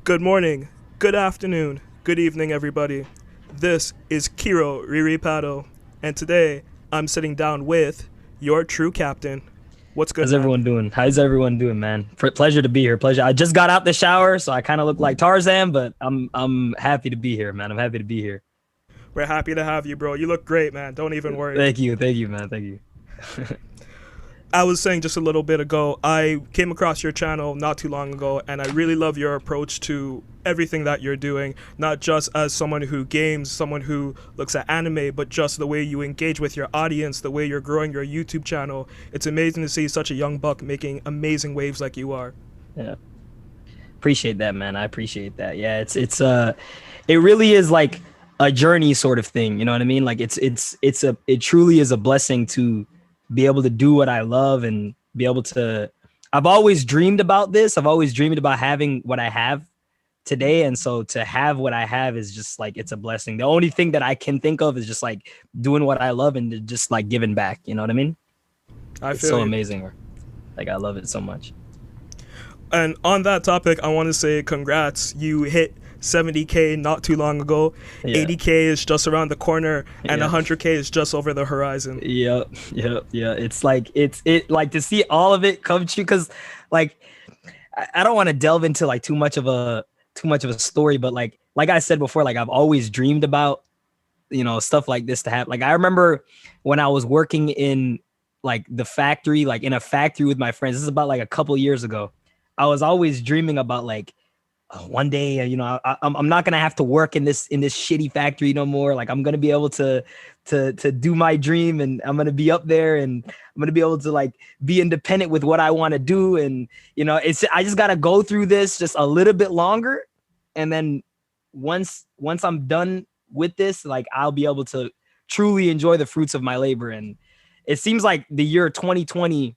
Good morning, good afternoon, good evening, everybody. This is Kero Riripado, and today I'm sitting down with your true captain. What's good, How's man? everyone doing? How's everyone doing, man? Pleasure to be here. Pleasure. I just got out the shower, so I kind of look like Tarzan, but I'm happy to be here, man. I'm happy to be here. We're happy to have you, bro. You look great, man. Don't even worry. Thank you, man. Thank you. I was saying just a little bit ago, I came across your channel not too long ago, and I really love your approach to everything that you're doing, not just as someone who games, someone who looks at anime, but just the way you engage with your audience, the way you're growing your YouTube channel. It's amazing to see such a young buck making amazing waves like you are. Yeah, appreciate that, man. I appreciate that. Yeah, it really is like a journey sort of thing. You know what I mean? Like it truly is a blessing to be able to do what I love and be able to. I've always dreamed about this. I've always dreamed about having what I have today, and so to have what I have is just like it's a blessing. The only thing that I can think of is just like doing what I love and just like giving back. You know what I mean? I It's feel so you. amazing. Like I love it so much. And on that topic, I want to say congrats. You hit 70K not too long ago. Yeah. 80K is just around the corner, and Yeah. 100K is just over the horizon. Yeah. It's like it like to see all of it come true because like I don't want to delve into like too much of a story, but like I said before, like I've always dreamed about stuff like this to happen. Like I remember when I was working in like the factory, like in a factory with my friends. This is about like a couple years ago. I was always dreaming about like one day, I'm not gonna have to work in this shitty factory no more. Like I'm gonna be able to do my dream, and I'm gonna be up there, and I'm gonna be able to like be independent with what I want to do. And I just gotta go through this just a little bit longer, and then once I'm done with this, like I'll be able to truly enjoy the fruits of my labor. And it seems like the year 2020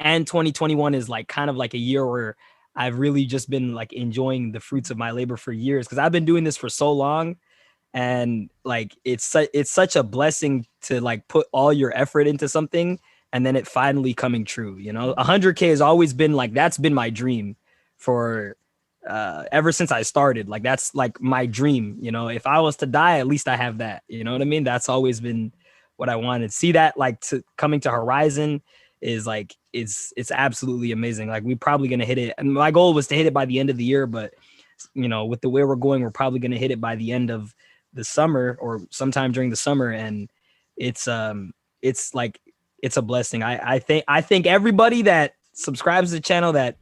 and 2021 is like kind of like a year where I've really just been like enjoying the fruits of my labor for years because I've been doing this for so long. And like it's such a blessing to like put all your effort into something and then it finally coming true. 100K has always been like that's been my dream for ever since I started. Like that's like my dream. If I was to die, at least I have that. You know what I mean? That's always been what I wanted. See that like to coming to Horizon is like it's absolutely amazing. Like we're probably gonna hit it. And my goal was to hit it by the end of the year, but with the way we're going, we're probably gonna hit it by the end of the summer or sometime during the summer. And it's like it's a blessing. I think everybody that subscribes to the channel, that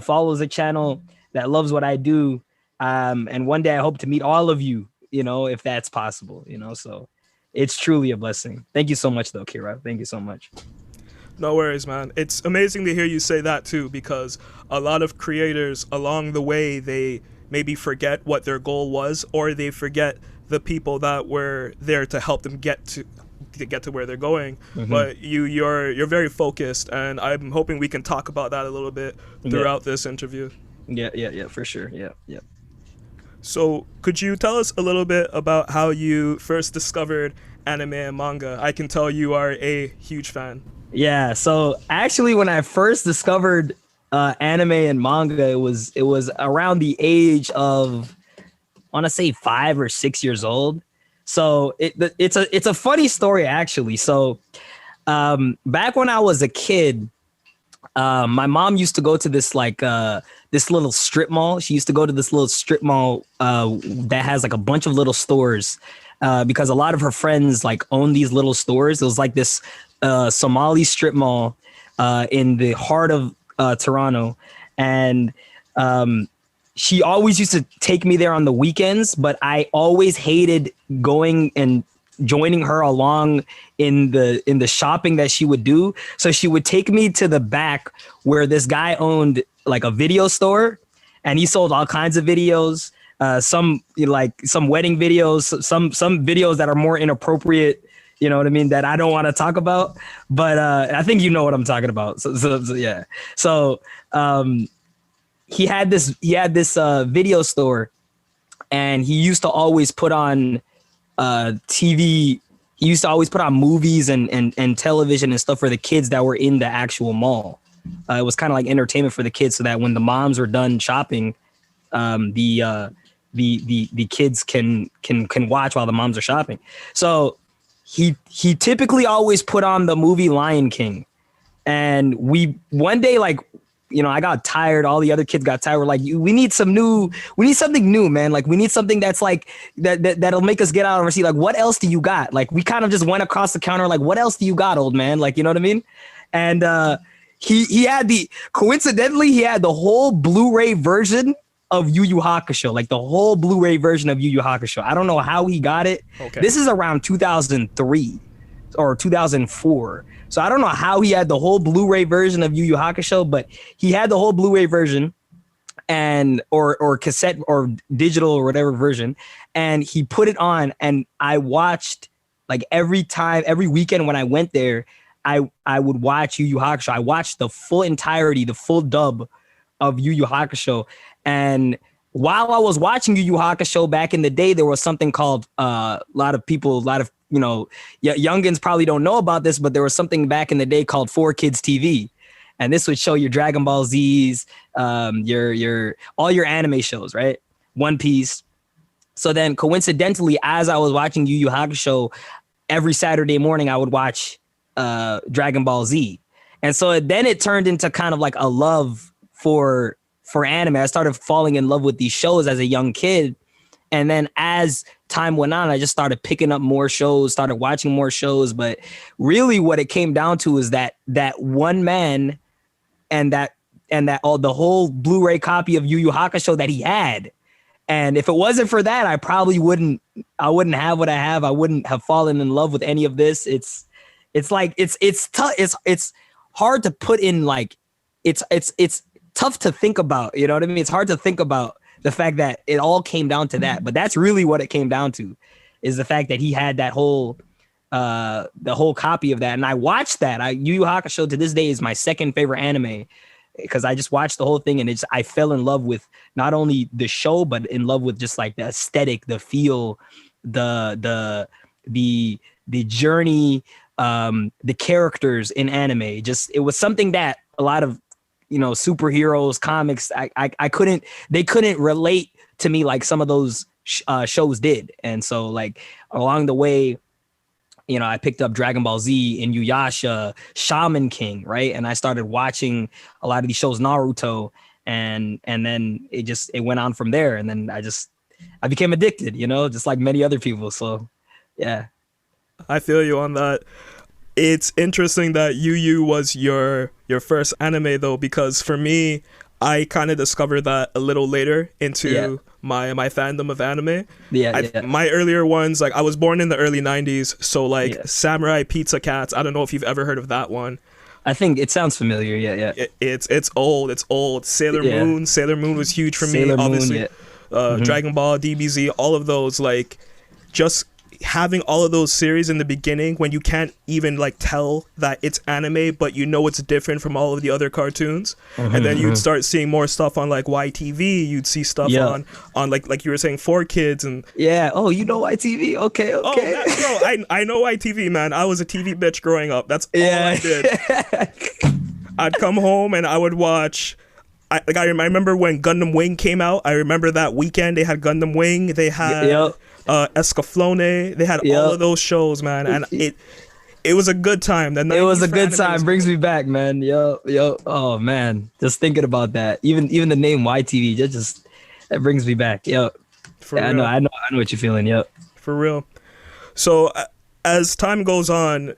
follows the channel, that loves what I do, and one day I hope to meet all of you, if that's possible. So it's truly a blessing. Thank you so much though, Kira. Thank you so much. No worries, man. It's amazing to hear you say that too, because a lot of creators along the way, they maybe forget what their goal was, or they forget the people that were there to help them get to where they're going. But you're very focused, and I'm hoping we can talk about that a little bit throughout this interview. Yeah, for sure. Yeah. So could you tell us a little bit about how you first discovered anime and manga? I can tell you are a huge fan. Yeah, so actually when I first discovered anime and manga, it was around the age of I want to say 5 or 6 years old. So it's a funny story actually. So back when I was a kid, my mom used to go to this like this little strip mall. She used to go to this little strip mall that has like a bunch of little stores because a lot of her friends like own these little stores. It was like this Somali strip mall in the heart of Toronto, and she always used to take me there on the weekends, but I always hated going and joining her along in the shopping that she would do. So she would take me to the back where this guy owned like a video store, and he sold all kinds of videos, some like some wedding videos, some videos that are more inappropriate, you know what I mean, that I don't want to talk about, but I think you know what I'm talking about. So yeah. So he had this video store, and he used to always put on TV. He used to always put on movies and television and stuff for the kids that were in the actual mall. It was kind of like entertainment for the kids, so that when the moms were done shopping, the kids can watch while the moms are shopping. So he typically always put on the movie Lion King, and we one day, like, you know, I got tired. All the other kids got tired. We're like, we need something new, man. Like, we need something that's like that'll make us get out of our seat. Like, what else do you got? Like, we kind of just went across the counter. Like, what else do you got, old man? Like, you know what I mean? And he had coincidentally, he had the whole Blu-ray version of Yu Yu Hakusho, like the whole Blu-ray version of Yu Yu Hakusho. I don't know how he got it. Okay. This is around 2003 or 2004. So I don't know how he had the whole Blu-ray version of Yu Yu Hakusho, but he had the whole Blu-ray version and or cassette or digital or whatever version, and he put it on, and I watched, like, every weekend when I went there, I would watch Yu Yu Hakusho. I watched the full entirety, the full dub of Yu Yu Hakusho. And while I was watching Yu Yu Hakusho back in the day, there was something called a lot of you know, youngins probably don't know about this, but there was something back in the day called 4Kids TV. And this would show your Dragon Ball Z's, your all your anime shows, right? One Piece. So then coincidentally, as I was watching Yu Yu Hakusho, every Saturday morning I would watch Dragon Ball Z. And so then it turned into kind of like a love for anime. I started falling in love with these shows as a young kid. And then as time went on, I just started picking up more shows, started watching more shows. But really what it came down to is that one man and the whole Blu-ray copy of Yu Yu Hakusho that he had. And if it wasn't for that, I probably wouldn't have what I have. I wouldn't have fallen in love with any of this. It's tough. It's hard to put in, like, it's tough to think about, you know what I mean? It's hard to think about the fact that it all came down to that, but that's really what it came down to, is the fact that he had that whole, the whole copy of that. And I watched that. Yu Yu Hakusho to this day is my second favorite anime, because I just watched the whole thing, and I fell in love with not only the show, but in love with just like the aesthetic, the feel, the journey, the characters in anime. Just, it was something that a lot of, you know, superheroes, comics, they couldn't relate to me like some of those shows did. And so, like, along the way, you know, I picked up Dragon Ball Z, Inuyasha, Shaman King, right? And I started watching a lot of these shows, Naruto, and then it went on from there. And then I became addicted, you know, just like many other people. So, yeah. I feel you on that. It's interesting that Yu Yu was your first anime, though, because for me, I kind of discovered that a little later into my fandom of anime. My earlier ones, like, I was born in the early 90s, so like Samurai Pizza Cats, I don't know if you've ever heard of that one. I think it sounds familiar. It's old. Sailor Moon was huge for me, obviously. Dragon Ball, DBZ, all of those, like, just having all of those series in the beginning when you can't even, like, tell that it's anime, but you know it's different from all of the other cartoons. And then you'd start seeing more stuff on, like, YTV. You'd see stuff on like you were saying, 4Kids and oh, you know YTV? Okay. Oh, bro, I know YTV, man. I was a TV bitch growing up. That's all I did. I'd come home and I would watch. I remember when Gundam Wing came out. I remember that weekend they had Gundam Wing. They had Escaflowne. They had all of those shows, man, and it was a good time. It was a good time. Brings me back, man. Yo. Oh man, just thinking about that. Even the name YTV just that brings me back. Yo, I know what you're feeling. Yo, for real. So as time goes on,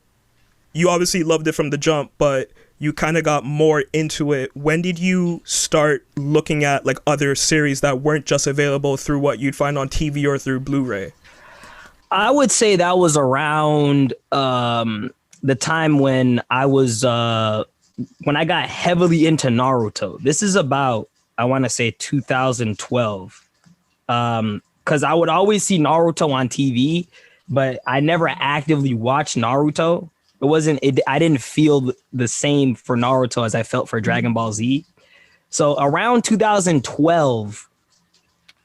you obviously loved it from the jump, but you kind of got more into it. When did you start looking at, like, other series that weren't just available through what you'd find on TV or through Blu-ray? I would say that was around the time when I was when I got heavily into Naruto. This is about, I want to say, 2012. Because I would always see Naruto on TV, but I never actively watched Naruto. I didn't feel the same for Naruto as I felt for Dragon Ball Z. So around 2012,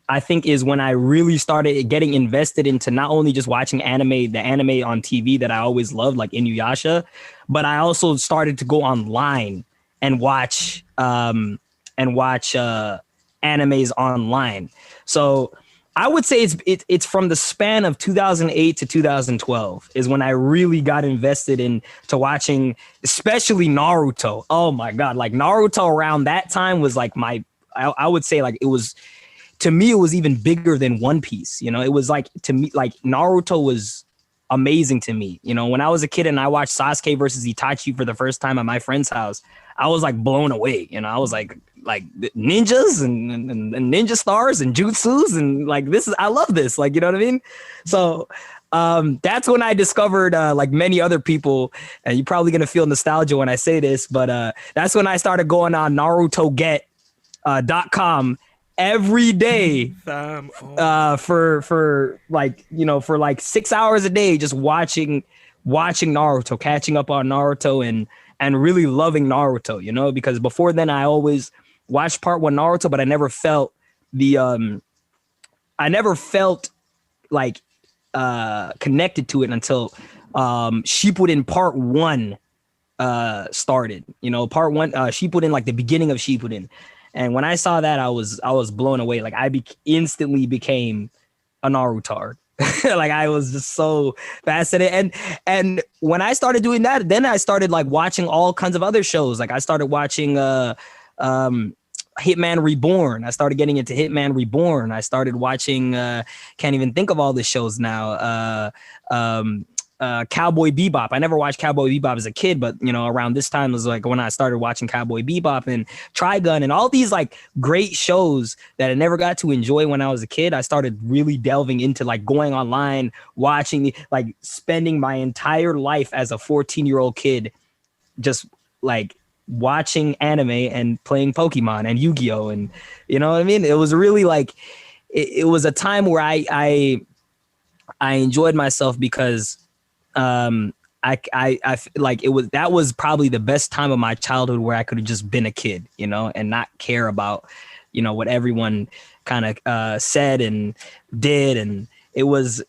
I think, is when I really started getting invested into not only just watching the anime on TV that I always loved, like Inuyasha, but I also started to go online and watch animes online. So I would say it's from the span of 2008 to 2012 is when I really got invested into watching, especially Naruto. Oh my God. Like Naruto around that time was like I would say like it was, to me, it was even bigger than One Piece. You know, it was like, to me, like Naruto was amazing to me. You know, when I was a kid and I watched Sasuke versus Itachi for the first time at my friend's house, I was like blown away. You know, I was like ninjas and ninja stars and jutsus and like I love this. Like, you know what I mean? So that's when I discovered like many other people, and you're probably gonna feel nostalgia when I say this, but that's when I started going on NarutoGet.com every day for like, you know, for like 6 hours a day, just watching Naruto, catching up on Naruto and really loving Naruto, you know, because before then I always watched part one Naruto, but I never felt like connected to it until Shippuden part one started. You know, part one, Shippuden, like the beginning of Shippuden. And when I saw that, I was blown away. Like I instantly became a Naruto. Like I was just so fascinated. And when I started doing that, then I started like watching all kinds of other shows. Like I started watching Hitman Reborn. I started getting into Hitman Reborn. I started watching can't even think of all the shows now. Cowboy Bebop. I never watched Cowboy Bebop as a kid, but you know, around this time was like when I started watching Cowboy Bebop and Trigun and all these like great shows that I never got to enjoy when I was a kid. I started really delving into like going online, watching, like spending my entire life as a 14-year-old kid, just like watching anime and playing Pokemon and Yu-Gi-Oh! And you know what I mean? It was really like, it was a time where I enjoyed myself because I like that was probably the best time of my childhood where I could have just been a kid, you know, and not care about, you know, what everyone kind of said and did. And that was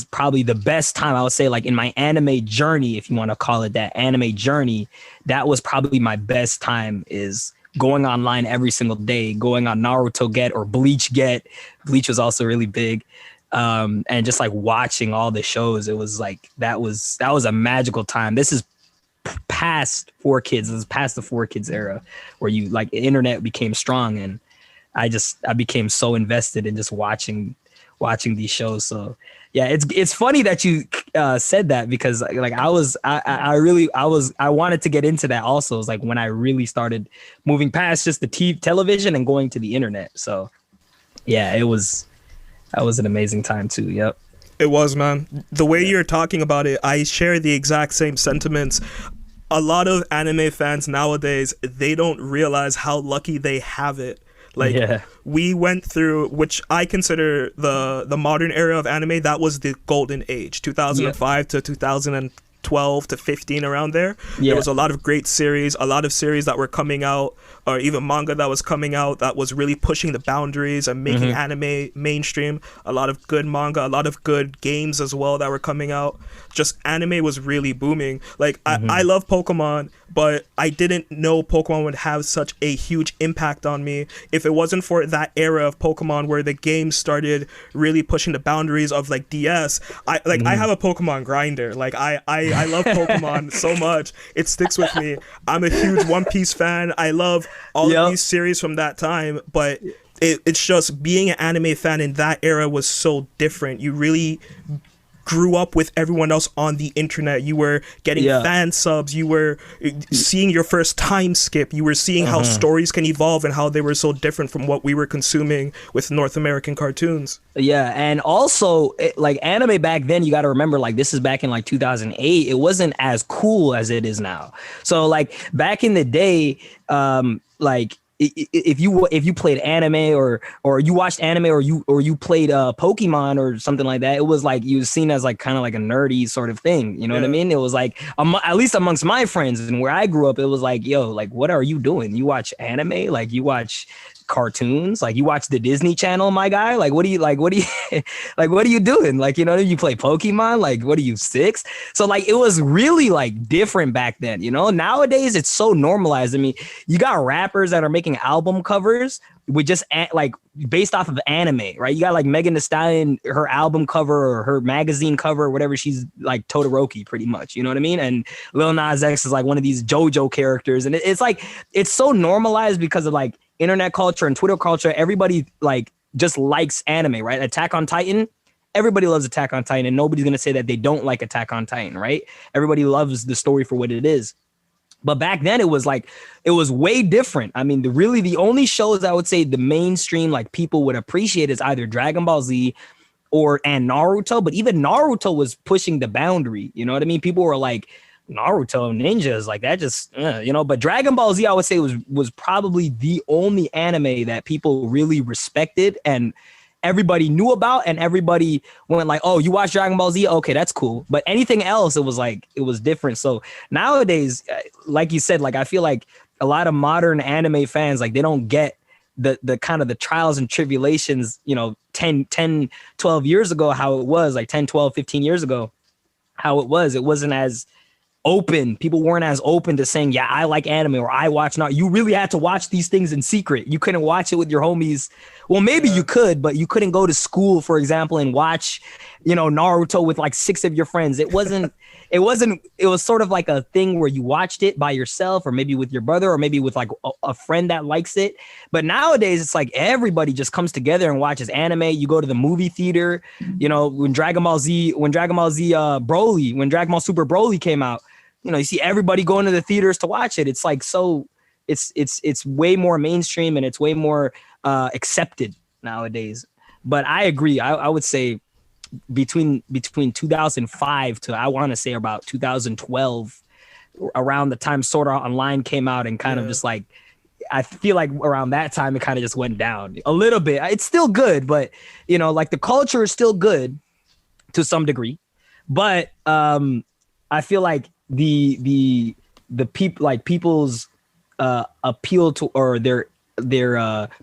probably the best time, I would say, like in my anime journey, if you want to call it that, anime journey, that was probably my best time, is going online every single day, going on Naruto Get or Bleach Get. Bleach was also really big. And just like watching all the shows, it was like that was a magical time. This is past 4Kids. This is past the 4Kids era where you like internet became strong, and I became so invested in just watching these shows. So yeah, it's funny that you said that, because like I wanted to get into that also. It was like when I really started moving past just the television and going to the internet. So yeah, that was an amazing time too. Yep. It was, man. The way you're talking about it, I share the exact same sentiments. A lot of anime fans nowadays, they don't realize how lucky they have it. Like, we went through, which I consider the modern era of anime, that was the golden age, 2005 to 2012 to 15, around there. There was a lot of great series, a lot of series that were coming out, or even manga that was coming out that was really pushing the boundaries and making anime mainstream. A lot of good manga, a lot of good games as well that were coming out. Just anime was really booming. Like I love Pokemon, but I didn't know Pokemon would have such a huge impact on me if it wasn't for that era of Pokemon where the game started really pushing the boundaries of like DS. I have a Pokemon grinder. Like I love Pokemon so much. It sticks with me. I'm a huge One Piece fan. I love all of these series from that time, but it's just being an anime fan in that era was so different. You really grew up with everyone else on the internet. You were getting fan subs. You were seeing your first time skip. You were seeing how stories can evolve and how they were so different from what we were consuming with North American cartoons. Yeah, and also like anime back then, you got to remember, like this is back in like 2008. It wasn't as cool as it is now. So like back in the day, like if you played anime or you watched anime or you played Pokemon or something like that, it was like you was seen as like kind of like a nerdy sort of thing. You know what I mean? It was like at least amongst my friends and where I grew up, it was like, yo, like what are you doing? You watch anime? Like you watch cartoons? Like, you watch the Disney Channel, my guy? Like, what do you like, what are you doing? Like, you know, you play Pokemon? Like, what are you, 6? So like, it was really like different back then, you know? Nowadays it's so normalized. I mean, you got rappers that are making album covers with just like based off of anime, right? You got like Megan Thee Stallion, her album cover or her magazine cover or whatever, she's like Todoroki pretty much, you know what I mean? And Lil Nas X is like one of these JoJo characters, and it's like, it's so normalized because of like internet culture and Twitter culture. Everybody like just likes anime, right? Attack on Titan, everybody loves Attack on Titan, and nobody's gonna say that they don't like Attack on Titan, right? Everybody loves the story for what it is. But back then it was like, it was way different. I mean, the only shows I would say the mainstream like people would appreciate is either Dragon Ball Z and Naruto. But even Naruto was pushing the boundary. You know what I mean? People were like, Naruto ninjas, like that just, you know. But Dragon Ball Z, I would say was probably the only anime that people really respected and everybody knew about, and everybody went like, oh, you watch Dragon Ball Z? Okay, that's cool. But anything else, it was like, it was different. So nowadays, like you said, like I feel like a lot of modern anime fans, like they don't get the kind of the trials and tribulations, you know, 10, 12 years ago, how it was, like 10, 12, 15 years ago, how it wasn't as open. People weren't as open to saying, yeah, I like anime or I watch not. You really had to watch these things in secret. You couldn't watch it with your homies. Well, maybe you could, but you couldn't go to school, for example, and watch, you know, Naruto with like 6 of your friends. It was sort of like a thing where you watched it by yourself or maybe with your brother or maybe with like a friend that likes it. But nowadays it's like everybody just comes together and watches anime. You go to the movie theater, you know, when Dragon Ball Super Broly came out, you know, you see everybody going to the theaters to watch it. It's like, so it's way more mainstream and it's way more accepted nowadays. But I agree. I would say between 2005 to, I want to say about 2012, around the time Sword Art Online came out, and kind of just like, I feel like around that time it kind of just went down a little bit. It's still good, but you know, like the culture is still good to some degree. But I feel like the people, like people's appeal to, or their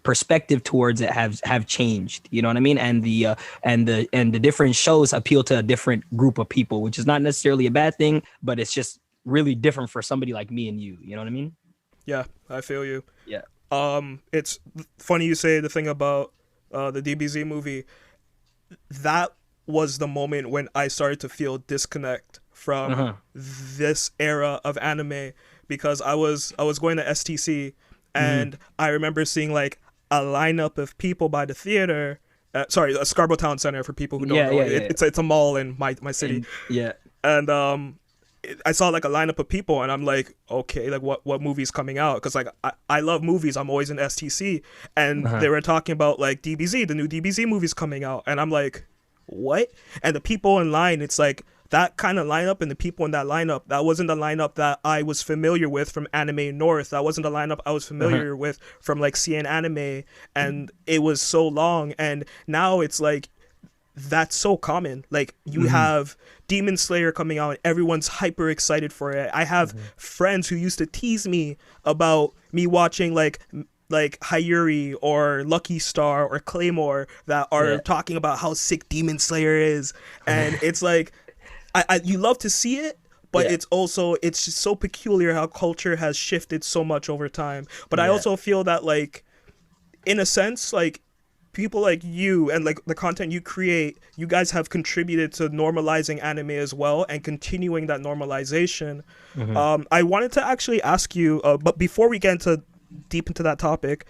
perspective towards it have changed, you know what I mean? And the different shows appeal to a different group of people, which is not necessarily a bad thing, but it's just really different for somebody like me and you know what I mean? Yeah, I feel you. Yeah. It's funny you say the thing about the DBZ movie. That was the moment when I started to feel disconnect from this era of anime, because I was going to STC, and I remember seeing like a lineup of people by the theater. Scarborough Town Center, for people who don't know. It's a mall in my city. And I saw like a lineup of people, and I'm like, okay, like what movie's coming out? Because like I love movies. I'm always in STC, and they were talking about like DBZ, the new DBZ movie's coming out, and I'm like, what? And the people in line, it's like that kind of lineup, and the people in that lineup, that wasn't the lineup that I was familiar with from Anime North. That wasn't the lineup I was familiar with from like CN Anime, and it was so long. And now it's like, that's so common. Like you have Demon Slayer coming out and everyone's hyper excited for it. I have friends who used to tease me about me watching like Hayuri or Lucky Star or Claymore that are talking about how sick Demon Slayer is. And it's like, you love to see it, but it's just so peculiar how culture has shifted so much over time. But I also feel that like, in a sense, like people like you and like the content you create, you guys have contributed to normalizing anime as well and continuing that normalization. I wanted to actually ask you, but before we get deep into that topic,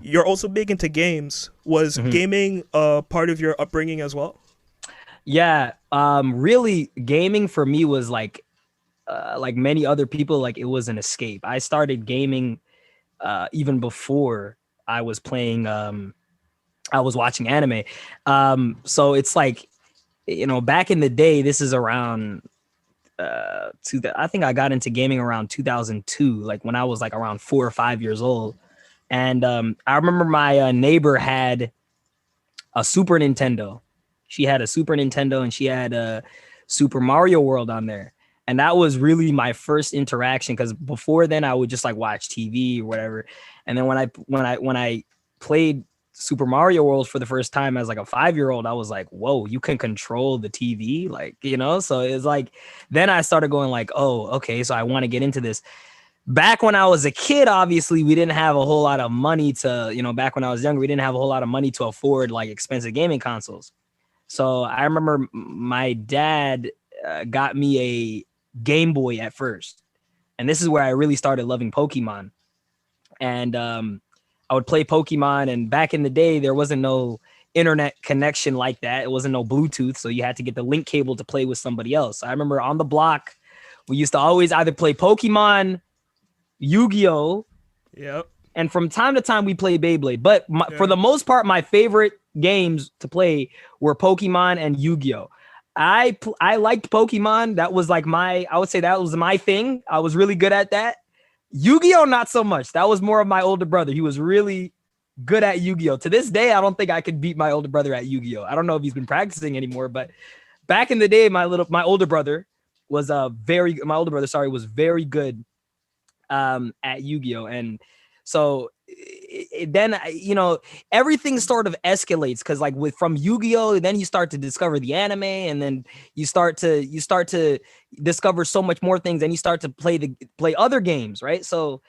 you're also big into games. Was gaming part of your upbringing as well? Yeah, really, gaming for me was like many other people, like it was an escape. I started gaming even before I was playing. I was watching anime. So it's like, you know, back in the day, this is around. I think I got into gaming around 2002, like when I was like around 4 or 5 years old. And I remember my neighbor had a Super Nintendo. She had a Super Nintendo and she had a Super Mario World on there. And that was really my first interaction, because before then I would just like watch TV or whatever. And then when I played Super Mario World for the first time as like a 5-year-old, I was like, whoa, you can control the TV, like, so it's like, then I started going like, oh, okay, so I want to get into this. Back when I was a kid, obviously we didn't have a whole lot of money to, back when I was younger, we didn't have a whole lot of money to afford like expensive gaming consoles. So I remember my dad got me a Game Boy at first. And this is where I really started loving Pokemon. And I would play Pokemon. And back in the day, there wasn't no internet connection like that. It wasn't no Bluetooth. So you had to get the link cable to play with somebody else. I remember on the block, we used to always either play Pokemon, Yu-Gi-Oh! Yep. And from time to time, we played Beyblade. But for the most part, my favorite games to play were Pokemon and Yu-Gi-Oh! I liked Pokemon. That was like I would say that was my thing. I was really good at that. Yu-Gi-Oh! Not so much. That was more of my older brother. He was really good at Yu-Gi-Oh! To this day, I don't think I could beat my older brother at Yu-Gi-Oh! I don't know if he's been practicing anymore, but back in the day, my older brother was was very good at Yu-Gi-Oh! And so then everything sort of escalates because like from Yu-Gi-Oh! Then you start to discover the anime, and then you start to discover so much more things, and you start to play other games, right? So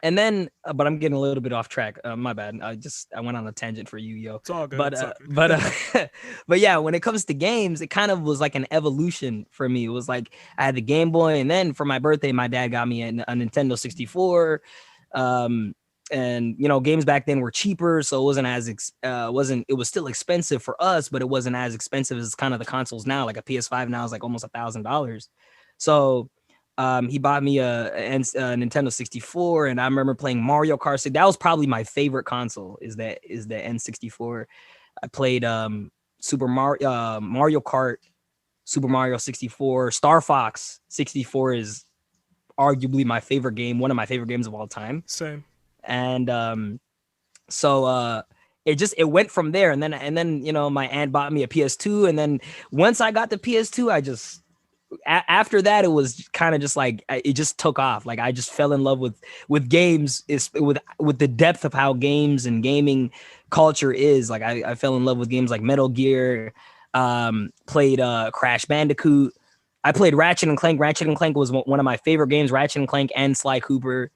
and then but I'm getting a little bit off track. My bad. I went on a tangent for Yu-Gi-Oh! It's all good. But yeah, when it comes to games, it kind of was like an evolution for me. It was like I had the Game Boy, and then for my birthday, my dad got me a Nintendo 64. And games back then were cheaper, so it wasn't it was still expensive for us, but it wasn't as expensive as kind of the consoles now. Like a PS5 now is like almost $1,000. So he bought me a Nintendo 64, and I remember playing Mario Kart. That was probably my favorite console. Is the N64. I played Mario Kart, Super Mario 64, Star Fox 64 is arguably my favorite game, one of my favorite games of all time. Same. And so it went from there, and then my aunt bought me a PS2, and then once I got the PS2, I just after that it was kind of just like it just took off. Like I just fell in love with games, with the depth of how games and gaming culture is. Like I fell in love with games like Metal Gear, played Crash Bandicoot. I played Ratchet and Clank. Ratchet and Clank was one of my favorite games. Ratchet and Clank and Sly Cooper,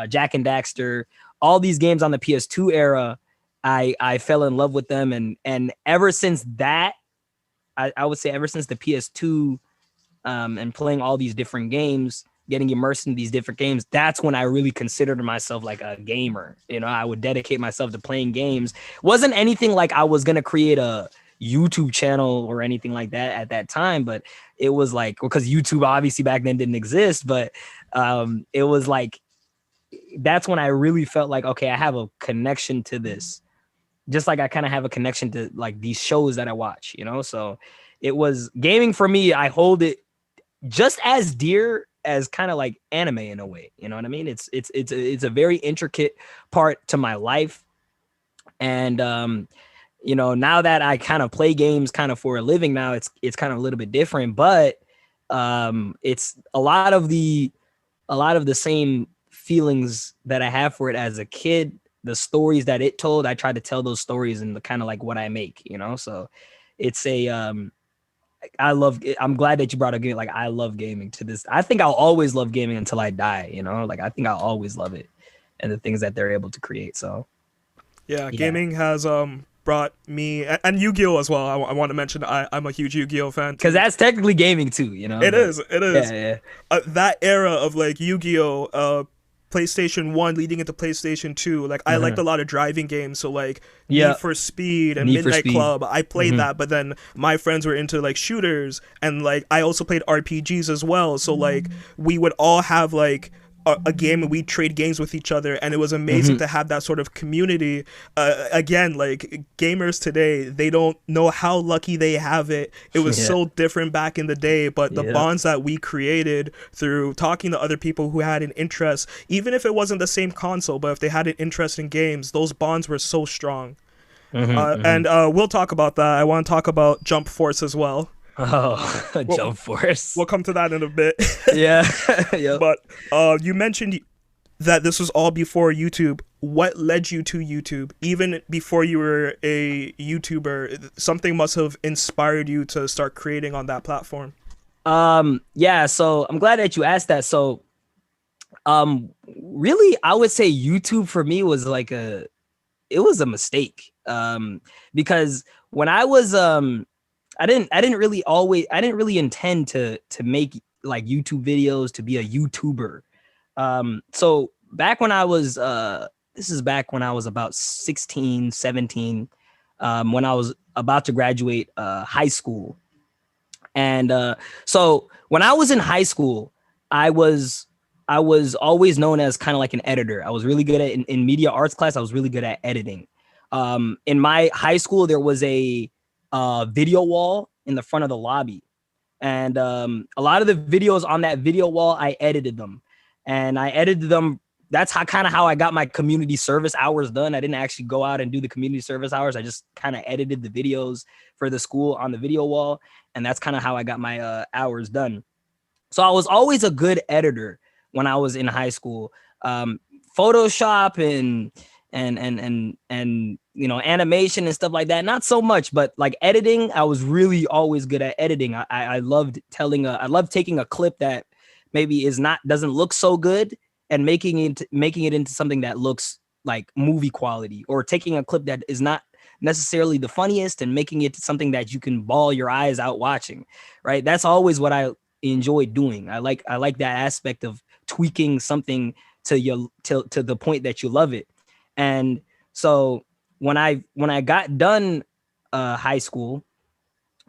Jack and Daxter, all these games on the PS2 era, I fell in love with them. And ever since that, I would say ever since the PS2 and playing all these different games, getting immersed in these different games, that's when I really considered myself like a gamer. I would dedicate myself to playing games. Wasn't anything like I was going to create a YouTube channel or anything like that at that time, but it was like, because YouTube obviously back then didn't exist, but it was like, that's when I really felt like, okay, I have a connection to this. Just like I kind of have a connection to like these shows that I watch, so it was gaming for me. I hold it just as dear as kind of like anime in a way. You know what I mean? It's a very intricate part to my life. And, now that I kind of play games kind of for a living now, it's kind of a little bit different, but it's a lot of the same feelings that I have for it as a kid. The stories that it told, I try to tell those stories in the kind of like what I make, so it's I'm glad that you brought a game. Like I love gaming to this. I think I'll always love gaming until I die, like I think I'll always love it and the things that they're able to create. So yeah. Gaming has brought me, and Yu-Gi-Oh as well. I want to mention I'm a huge Yu-Gi-Oh fan because that's technically gaming too. It is. Yeah. That era of like Yu-Gi-Oh, PlayStation 1 leading into PlayStation 2, like I liked a lot of driving games, so like Need for Speed and Midnight Club. I played that, but then my friends were into like shooters, and like I also played RPGs as well, so like we would all have like a game and we trade games with each other, and it was amazing to have that sort of community. Again, like gamers today, they don't know how lucky they have it. It was so different back in the day, but the bonds that we created through talking to other people who had an interest, even if it wasn't the same console, but if they had an interest in games, those bonds were so strong. And we'll talk about that. I want to talk about Jump Force as well. Jump Force. We'll come to that in a bit. Yeah. But you mentioned that this was all before YouTube. what led you to YouTube? Even before you were a YouTuber, something must have inspired you to start creating on that platform. Yeah, so I'm glad that you asked that. So really I would say YouTube for me was like it was a mistake. Because when I was I didn't really intend to make like YouTube videos, to be a YouTuber. So back when I was this is back when I was about 16, 17, when I was about to graduate high school. And so when I was in high school, I was I was always known as kind of like an editor. I was really good at in media arts class. I was really good at editing. In my high school, there was a video wall in the front of the lobby, and a lot of the videos on that video wall, I edited them, and I edited them. That's how kind of how I got my community service hours done. I didn't actually go out and do the community service hours. I just kind of edited the videos for the school on the video wall, and that's kind of how I got my hours done. So I was always a good editor when I was in high school. Um, Photoshop and you know, animation and stuff like that, not so much, but like editing, I was really always good at editing. I loved I loved taking a clip that maybe is not doesn't look so good and making it into something that looks like movie quality, or taking a clip that is not necessarily the funniest and making it something that you can bawl your eyes out watching. Right, that's always what I enjoy doing. I like that aspect of tweaking something to your to the point that you love it. And so when I got done high school,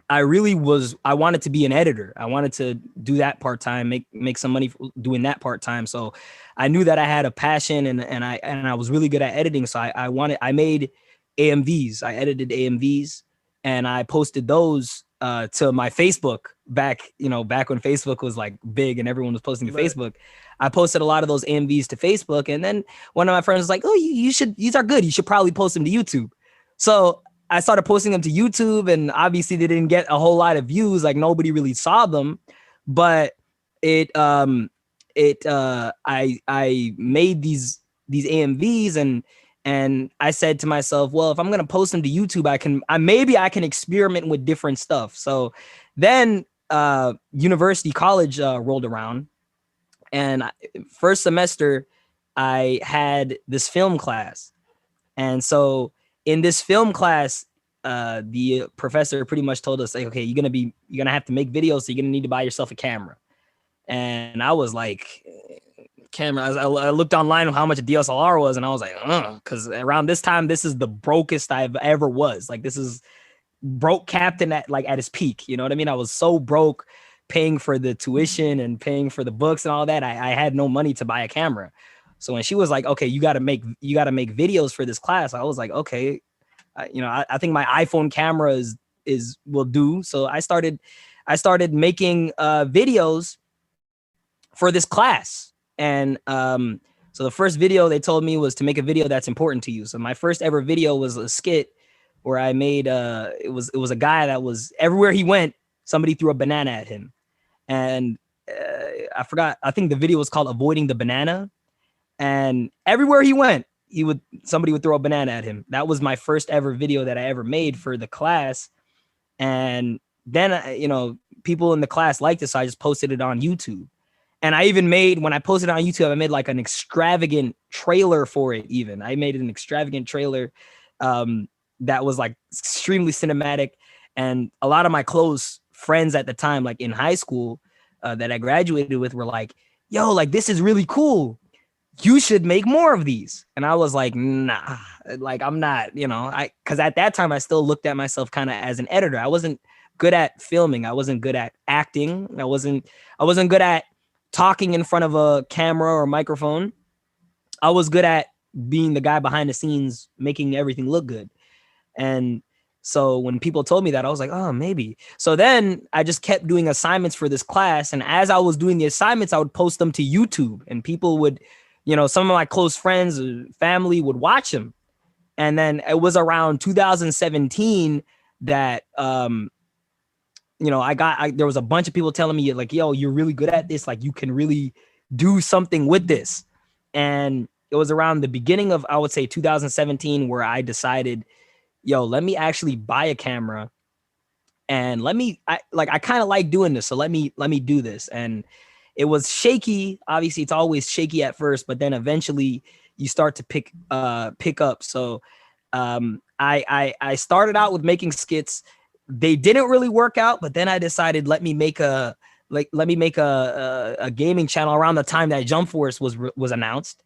I wanted to be an editor. I wanted to do that part-time, make some money doing that part-time. So I knew that I had a passion, and I was really good at editing. So I made AMVs. I edited AMVs, and I posted those to my Facebook back, you know, back when Facebook was like big and everyone was posting to Right. Facebook. I posted a lot of those AMVs to Facebook, and then one of my friends was like, "Oh, you should, these are good. You should probably post them to YouTube." So I started posting them to YouTube, and obviously they didn't get a whole lot of views. Like nobody really saw them, but it I made these AMVs, and I said to myself, well, if I'm gonna post them to YouTube, maybe I can experiment with different stuff. So then university college rolled around, and first semester I had this film class. And so in this film class, the professor pretty much told us, like, okay, you're gonna have to make videos, so you're gonna need to buy yourself a camera. And I was like, camera. I looked online on how much a DSLR was, and I was like, because around this time, this is the brokest I've ever was. Like, this is broke captain at his peak. You know what I mean? I was so broke, paying for the tuition and paying for the books and all that. I had no money to buy a camera. So when she was like, okay, you got to make videos for this class, I was like, okay, I think my iPhone camera is will do. So I started making videos for this class. And so the first video they told me was to make a video that's important to you. So my first ever video was a skit where I made it was a guy that was everywhere he went, somebody threw a banana at him. And I forgot, I think the video was called Avoiding the Banana. And everywhere he went, somebody would throw a banana at him. That was my first ever video that I ever made for the class. And then, people in the class liked it, so I just posted it on YouTube. And I even when I posted it on YouTube, I made like an extravagant trailer for it. Even I made an extravagant trailer that was like extremely cinematic. And a lot of my close friends at the time, like in high school, that I graduated with, were like, yo, like, this is really cool. You should make more of these. And I was like, nah, like, I'm not, because at that time I still looked at myself kind of as an editor. I wasn't good at filming. I wasn't good at acting. I wasn't good at talking in front of a camera or microphone. I was good at being the guy behind the scenes, making everything look good. And so when people told me that, I was like, oh, maybe. So then I just kept doing assignments for this class. And as I was doing the assignments, I would post them to YouTube, and people would, some of my close friends, family would watch them. And then it was around 2017 that, there was a bunch of people telling me, like, yo, you're really good at this. Like, you can really do something with this. And around the beginning of, I would say, 2017, where I decided, yo, let me actually buy a camera, and I kind of like doing this, so let me do this. And it was shaky. Obviously, it's always shaky at first, but then eventually you start to pick up. So I started out with making skits. They didn't really work out, but then I decided, let me make a gaming channel around the time that Jump Force was announced.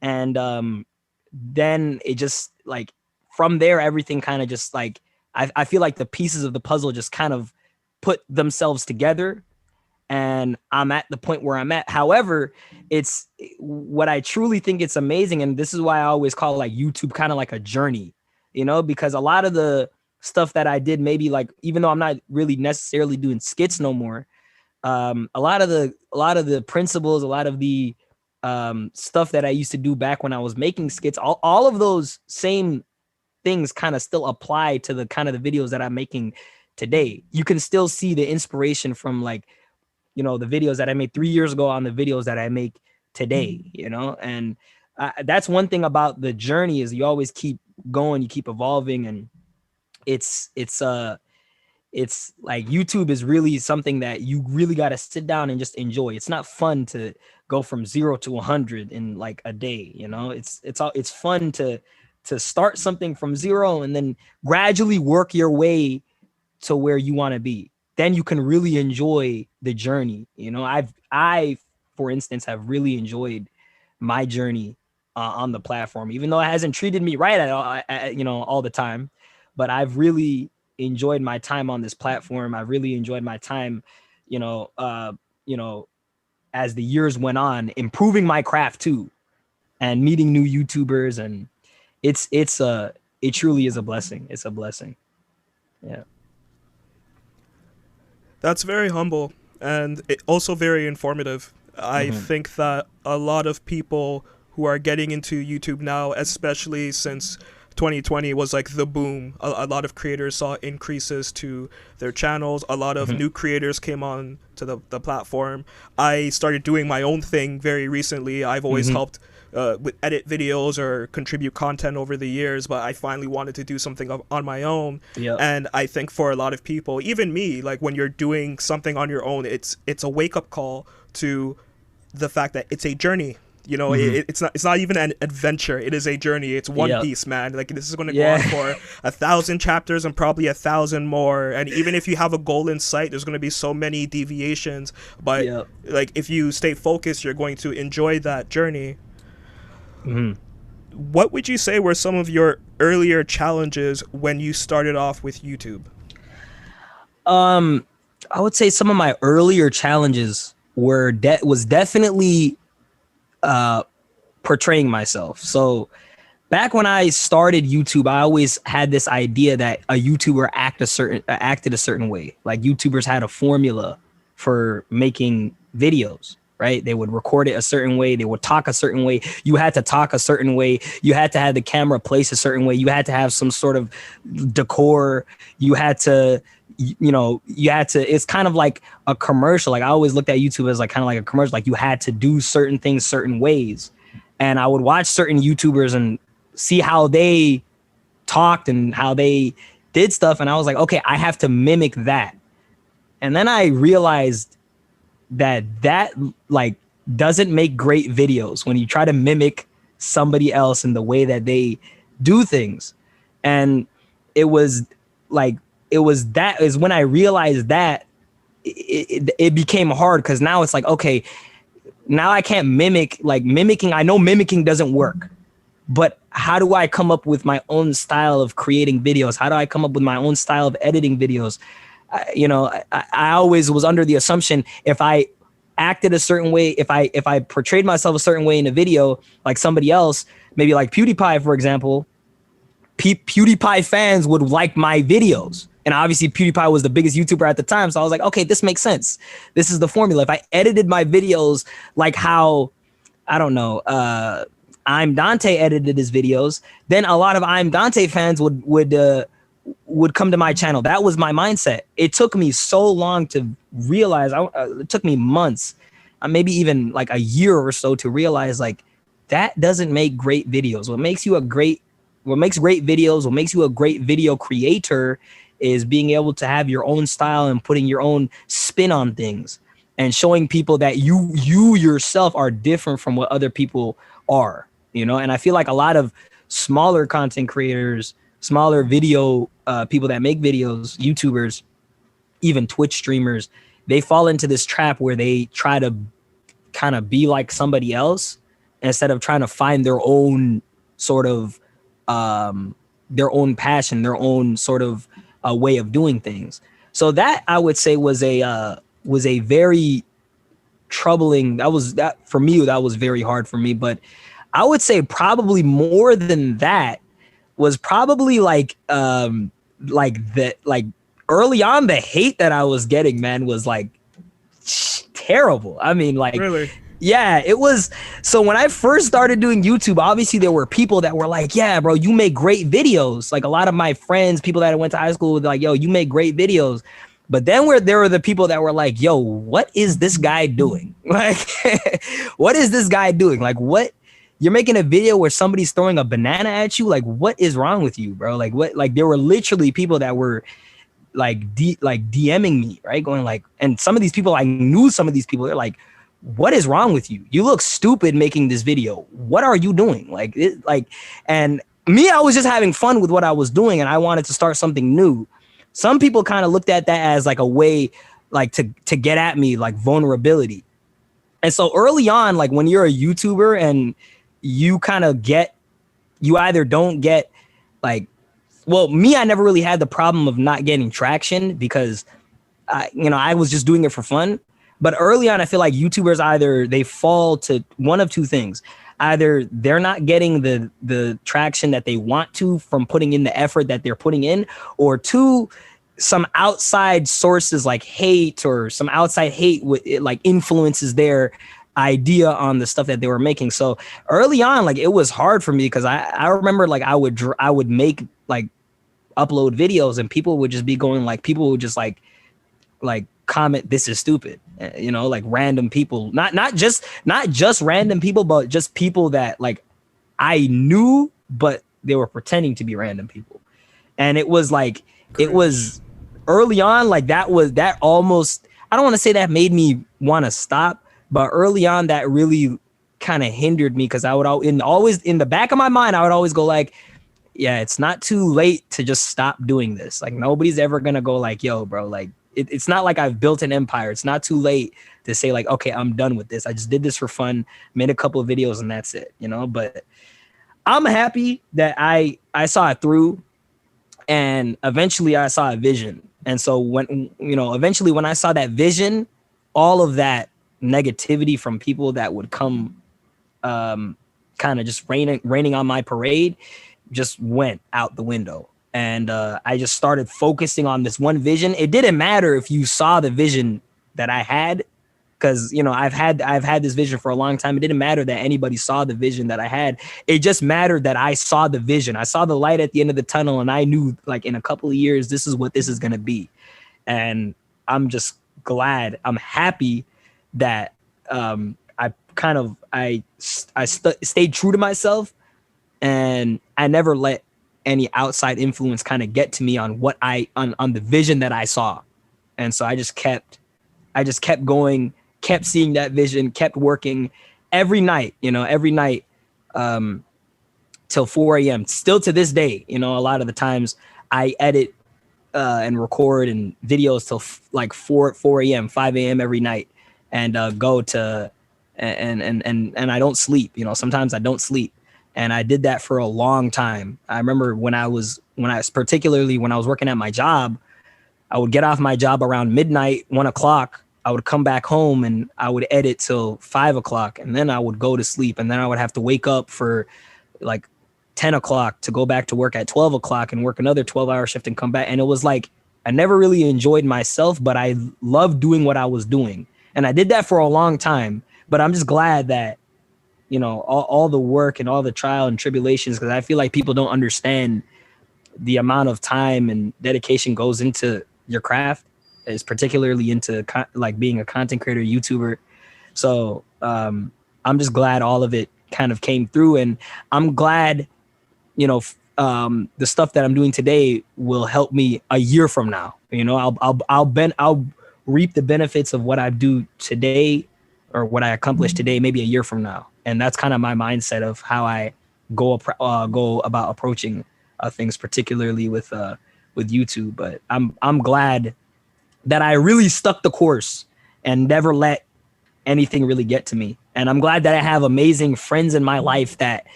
And then it just, like, from there, everything kind of just, like, I feel like the pieces of the puzzle just kind of put themselves together, and I'm at the point where I'm at. However, it's what I truly think it's amazing, and this is why I always call, like, YouTube kind of like a journey, because a lot of the stuff that I did, maybe, like, even though I'm not really necessarily doing skits no more, a lot of the principles, a lot of the stuff that I used to do back when I was making skits, all of those same things kind of still apply to the kind of the videos that I'm making today. You can still see the inspiration from, like, the videos that I made 3 years ago on the videos that I make today, and that's one thing about the journey, is you always keep going, you keep evolving, and it's like, YouTube is really something that you really got to sit down and just enjoy. It's not fun to go from 0 to 100 in, like, a day. It's fun to start something from 0 and then gradually work your way to where you want to be. Then you can really enjoy the journey. I, for instance, have really enjoyed my journey on the platform, even though it hasn't treated me right at all, all the time. But I've really enjoyed my time on this platform. I really enjoyed my time, as the years went on, improving my craft too, and meeting new YouTubers, and it truly is a blessing. It's a blessing. Yeah. That's very humble and also very informative. I think that a lot of people who are getting into YouTube now, especially since 2020 was like the boom, a lot of creators saw increases to their channels. A lot of new creators came on to the platform. I started doing my own thing very recently. I've always helped with edit videos or contribute content over the years, but I finally wanted to do something on my own. And I think for a lot of people, even me, like, when you're doing something on your own, it's a wake-up call to the fact that it's a journey. It's not even an adventure. It is a journey. It's One Piece, man. Like, this is going to go on for 1,000 chapters and probably 1,000 more. And even if you have a goal in sight, there's going to be so many deviations. But like, if you stay focused, you're going to enjoy that journey. What would you say were some of your earlier challenges when you started off with YouTube? I would say some of my earlier challenges was definitely portraying myself. So back when I started YouTube, I always had this idea that a YouTuber acted a certain way. Like, YouTubers had a formula for making videos, right? They would record it a certain way. They would talk a certain way. You had to talk a certain way. You had to have the camera placed a certain way. You had to have some sort of decor. You had to, it's kind of like a commercial. Like, I always looked at YouTube as, like, kind of like a commercial. Like, you had to do certain things certain ways. And I would watch certain YouTubers and see how they talked and how they did stuff. And I was like, okay, I have to mimic that. And then I realized that like, doesn't make great videos when you try to mimic somebody else in the way that they do things. And it was that is when I realized that it became hard, because now it's like, okay, now I can't mimicking. I know mimicking doesn't work, but how do I come up with my own style of creating videos? How do I come up with my own style of editing videos? I always was under the assumption, if I acted a certain way, if I portrayed myself a certain way in a video, like somebody else, maybe like PewDiePie, for example, PewDiePie fans would like my videos. And obviously PewDiePie was the biggest YouTuber at the time. So I was like, okay, this makes sense. This is the formula. If I edited my videos like how, I don't know, I'm Dante edited his videos, then a lot of I'm Dante fans would come to my channel. That was my mindset. It took me so long to realize, it took me months, maybe even like a year or so, to realize, like, that doesn't make great videos. What makes great videos, what makes you a great video creator is being able to have your own style and putting your own spin on things and showing people that you yourself are different from what other people are, you know? And I feel like a lot of smaller content creators, smaller video people that make videos, YouTubers, even Twitch streamers, they fall into this trap where they try to kind of be like somebody else instead of trying to find their own sort of their own passion, their own sort of way of doing things. So that I would say was a very troubling. That for me, that was very hard for me. But I would say probably more than that was probably like early on, the hate that I was getting, man, was like terrible. I mean, like, Really? yeah, it was. So when I first started doing YouTube, obviously there were people that were like, yeah, bro, you make great videos. Like a lot of my friends, people that I went to high school with, like, yo, you make great videos. But then there were the people that were like, yo, what is this guy doing? Like, what is this guy doing? Like, what? You're making a video where somebody's throwing a banana at you? Like, what is wrong with you, bro? Like, what? Like, there were literally people that were like DMing me, right? Going like, and some of these people, I knew some of these people, they're like, what is wrong with you? You look stupid making this video. What are you doing? And me, I was just having fun with what I was doing and I wanted to start something new. Some people kind of looked at that as like a way like to get at me, like vulnerability. And so early on, like when you're a YouTuber and you kind of you either don't get like, well, me, I never really had the problem of not getting traction because I was just doing it for fun. But early on, I feel like YouTubers either they fall to one of two things. Either they're not getting the traction that they want to from putting in the effort that they're putting in, or two, some outside sources like hate or some outside hate like influences their idea on the stuff that they were making. So early on, like it was hard for me because I remember like I would make like upload videos and people would just be going like, people would just like comment, this is stupid, like random people, not just random people, but just people that like I knew, but they were pretending to be random people. And it was like, it was early on, like that almost, I don't want to say that made me want to stop, but early on that really kind of hindered me because I would always in the back of my mind, I would always go like, yeah, it's not too late to just stop doing this. Like nobody's ever gonna go like, yo, bro, like it's not like I've built an empire. It's not too late to say like, okay, I'm done with this. I just did this for fun, made a couple of videos and that's it, but I'm happy that I saw it through and eventually I saw a vision. And so when, eventually when I saw that vision, all of that negativity from people that would come kind of just raining on my parade just went out the window. And I just started focusing on this one vision. It didn't matter if you saw the vision that I had, because I've had this vision for a long time. It didn't matter that anybody saw the vision that I had. It just mattered that I saw the vision. I saw the light at the end of the tunnel, and I knew like in a couple of years this is what this is gonna be. And I'm just glad. I'm happy that I stayed true to myself, and I never let any outside influence kind of get to me on what on the vision that I saw. And so I just kept going, kept seeing that vision, kept working every night, till 4 a.m. Still to this day, a lot of the times I edit and record and videos till like 4 a.m., 5 a.m. every night, and go to and I don't sleep. Sometimes I don't sleep. And I did that for a long time. I remember when I was working at my job, I would get off my job around midnight, 1 o'clock. I would come back home and I would edit till 5 o'clock, and then I would go to sleep. And then I would have to wake up for like 10 o'clock to go back to work at 12 o'clock and work another 12-hour shift and come back. And it was like, I never really enjoyed myself, but I loved doing what I was doing. And I did that for a long time, but I'm just glad that, all the work and all the trial and tribulations, because I feel like people don't understand the amount of time and dedication goes into your craft, is particularly into like being a content creator, YouTuber. So I'm just glad all of it kind of came through, and I'm glad, the stuff that I'm doing today will help me a year from now. I'll reap the benefits of what I do today or what I accomplish today, maybe a year from now. And that's kind of my mindset of how I go about approaching things, particularly with YouTube. But I'm glad that I really stuck the course and never let anything really get to me. And I'm glad that I have amazing friends in my life that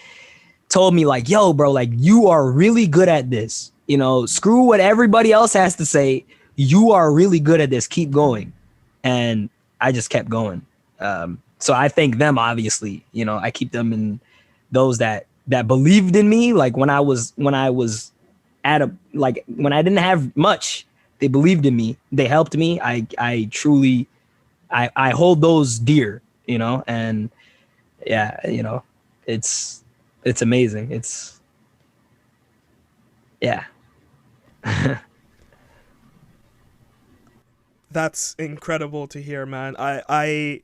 told me like, yo, bro, like you are really good at this. Screw what everybody else has to say. You are really good at this. Keep going. And I just kept going. So I thank them, obviously. I keep them in those that believed in me. Like when I was at when I didn't have much, they believed in me. They helped me. I truly, I hold those dear, and yeah, it's amazing. Yeah. That's incredible to hear, man. I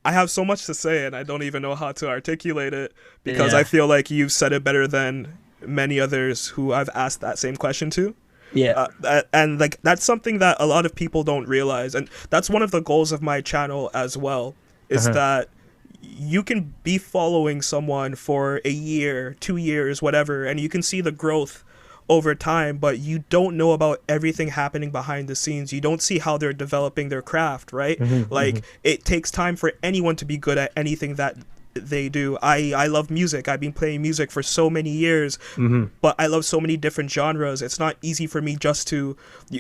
have so much to say and I don't even know how to articulate it because I feel like you've said it better than many others who I've asked that same question to. Yeah. And like that's something that a lot of people don't realize, and that's one of the goals of my channel as well, is that you can be following someone for a year, 2 years, whatever, and you can see the growth over time, but you don't know about everything happening behind the scenes. You don't see how they're developing their craft, right? It takes time for anyone to be good at anything that they do. I love music. I've been playing music for so many years, but I love so many different genres. It's not easy for me just to,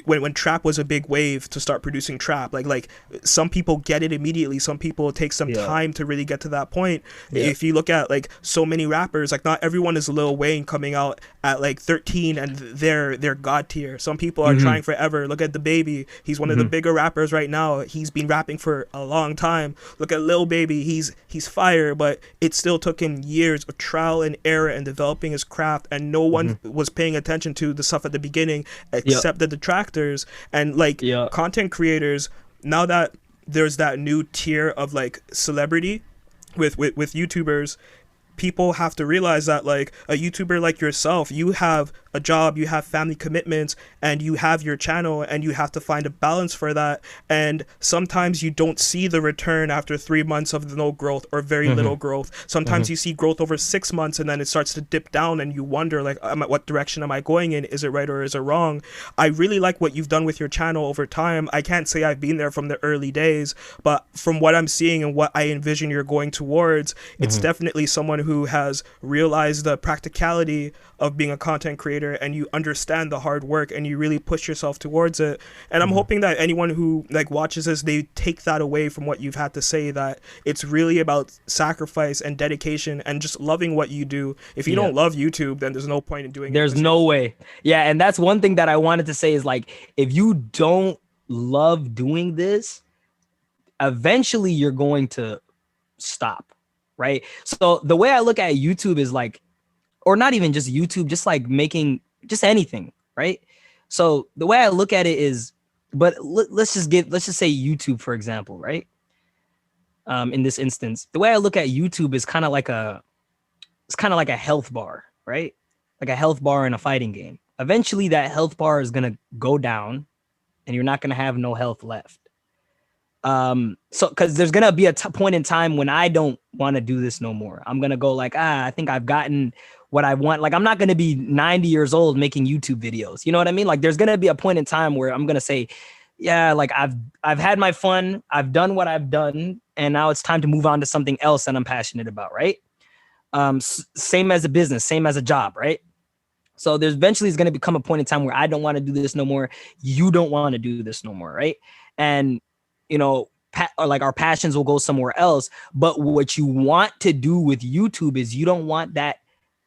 when trap was a big wave, to start producing trap. Like some people get it immediately. Some people take some time to really get to that point. If you look at like so many rappers, like not everyone is Lil Wayne coming out at like 13 and they're god tier. Some people are trying forever. Look at the Baby. He's one of the bigger rappers right now. He's been rapping for a long time. Look at Lil Baby. He's fire, but it still took him years of trial and error and developing his craft, and no one was paying attention to the stuff at the beginning except the detractors. And like content creators, now that there's that new tier of like celebrity with YouTubers, people have to realize that like a YouTuber like yourself, you have a job, you have family commitments, and you have your channel, and you have to find a balance for that. And sometimes you don't see the return after 3 months of no growth or very little growth. Sometimes you see growth over 6 months, and then it starts to dip down, and you wonder like, what direction am I going in? Is it right or is it wrong? I really like what you've done with your channel over time. I can't say I've been there from the early days, but from what I'm seeing and what I envision you're going towards, it's definitely someone who has realized the practicality of being a content creator, and you understand the hard work and you really push yourself towards it. And I'm hoping that anyone who like watches this, they take that away from what you've had to say, that it's really about sacrifice and dedication and just loving what you do. If you don't love YouTube, then there's no point in doing it. There's no way. Yeah, and that's one thing that I wanted to say is like, if you don't love doing this, eventually you're going to stop, right? So the way I look at YouTube is like, or not even just YouTube, just like making just anything, right? So the way I look at it is, but let's just say YouTube, for example, right? In this instance, the way I look at YouTube is kind of like a health bar, right? Like a health bar in a fighting game. Eventually that health bar is going to go down and you're not going to have no health left. So because there's gonna be a point in time when I don't want to do this no more. I'm gonna go like, I think I've gotten what I want. Like I'm not gonna be 90 years old making YouTube videos. You know what I mean? Like there's gonna be a point in time where I'm gonna say, yeah, like I've had my fun, I've done what I've done, and now it's time to move on to something else that I'm passionate about, right? Same as a business, same as a job, right? So there's eventually is gonna become a point in time where I don't want to do this no more. You don't want to do this no more, right? And or like our passions will go somewhere else. But what you want to do with YouTube is you don't want that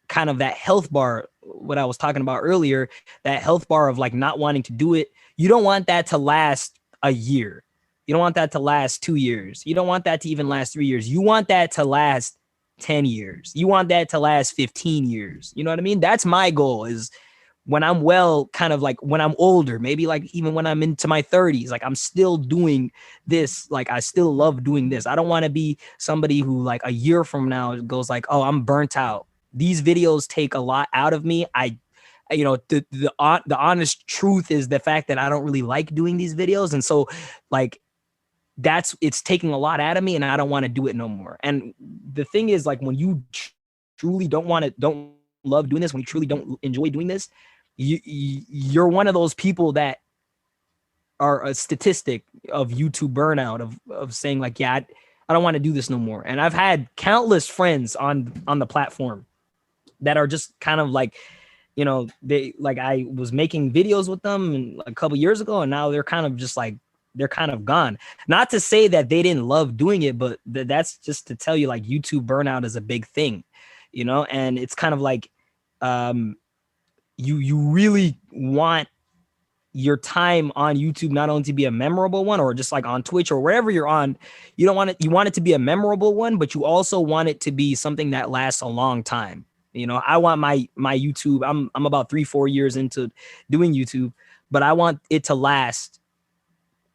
kind of that health bar, what I was talking about earlier, that health bar of like not wanting to do it. You don't want that to last a year. You don't want that to last 2 years. You don't want that to even last 3 years. You want that to last 10 years. You want that to last 15 years. You know what I mean? That's my goal, is when I'm well, kind of like when I'm older, maybe like even when I'm into my 30s, like I'm still doing this. Like I still love doing this. I don't want to be somebody who like a year from now goes like, oh, I'm burnt out. These videos take a lot out of me. You know, the honest truth is the fact that I don't really like doing these videos. And so like, it's taking a lot out of me and I don't want to do it no more. And the thing is like, when you truly don't love doing this, when you truly don't enjoy doing this, you're one of those people that are a statistic of YouTube burnout, of saying like, yeah, I don't want to do this no more. And I've had countless friends on the platform that are just kind of like, you know, they like, I was making videos with them a couple years ago, and now they're kind of just like, they're kind of gone. Not to say that they didn't love doing it, but that's just to tell you like YouTube burnout is a big thing, you know. And it's kind of like, you really want your time on YouTube not only to be a memorable one, or just like on Twitch or wherever you're on, you want it to be a memorable one, but you also want it to be something that lasts a long time. You know, I want my YouTube, I'm about 3-4 years into doing YouTube, but I want it to last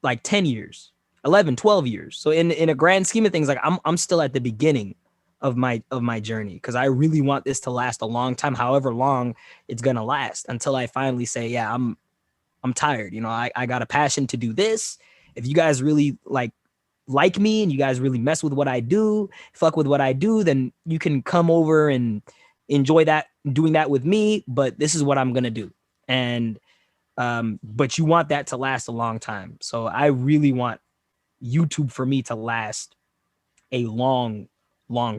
like 10 years, 11, 12 years. So in a grand scheme of things, like I'm still at the beginning of my journey, because I really want this to last a long time, however long it's gonna last, until I finally say, yeah, I'm tired. You know, I got a passion to do this. If you guys really like me and you guys really mess with what I do, fuck with what I do, then you can come over and enjoy doing that with me. But this is what I'm gonna do. And but you want that to last a long time. So I really want YouTube for me to last a long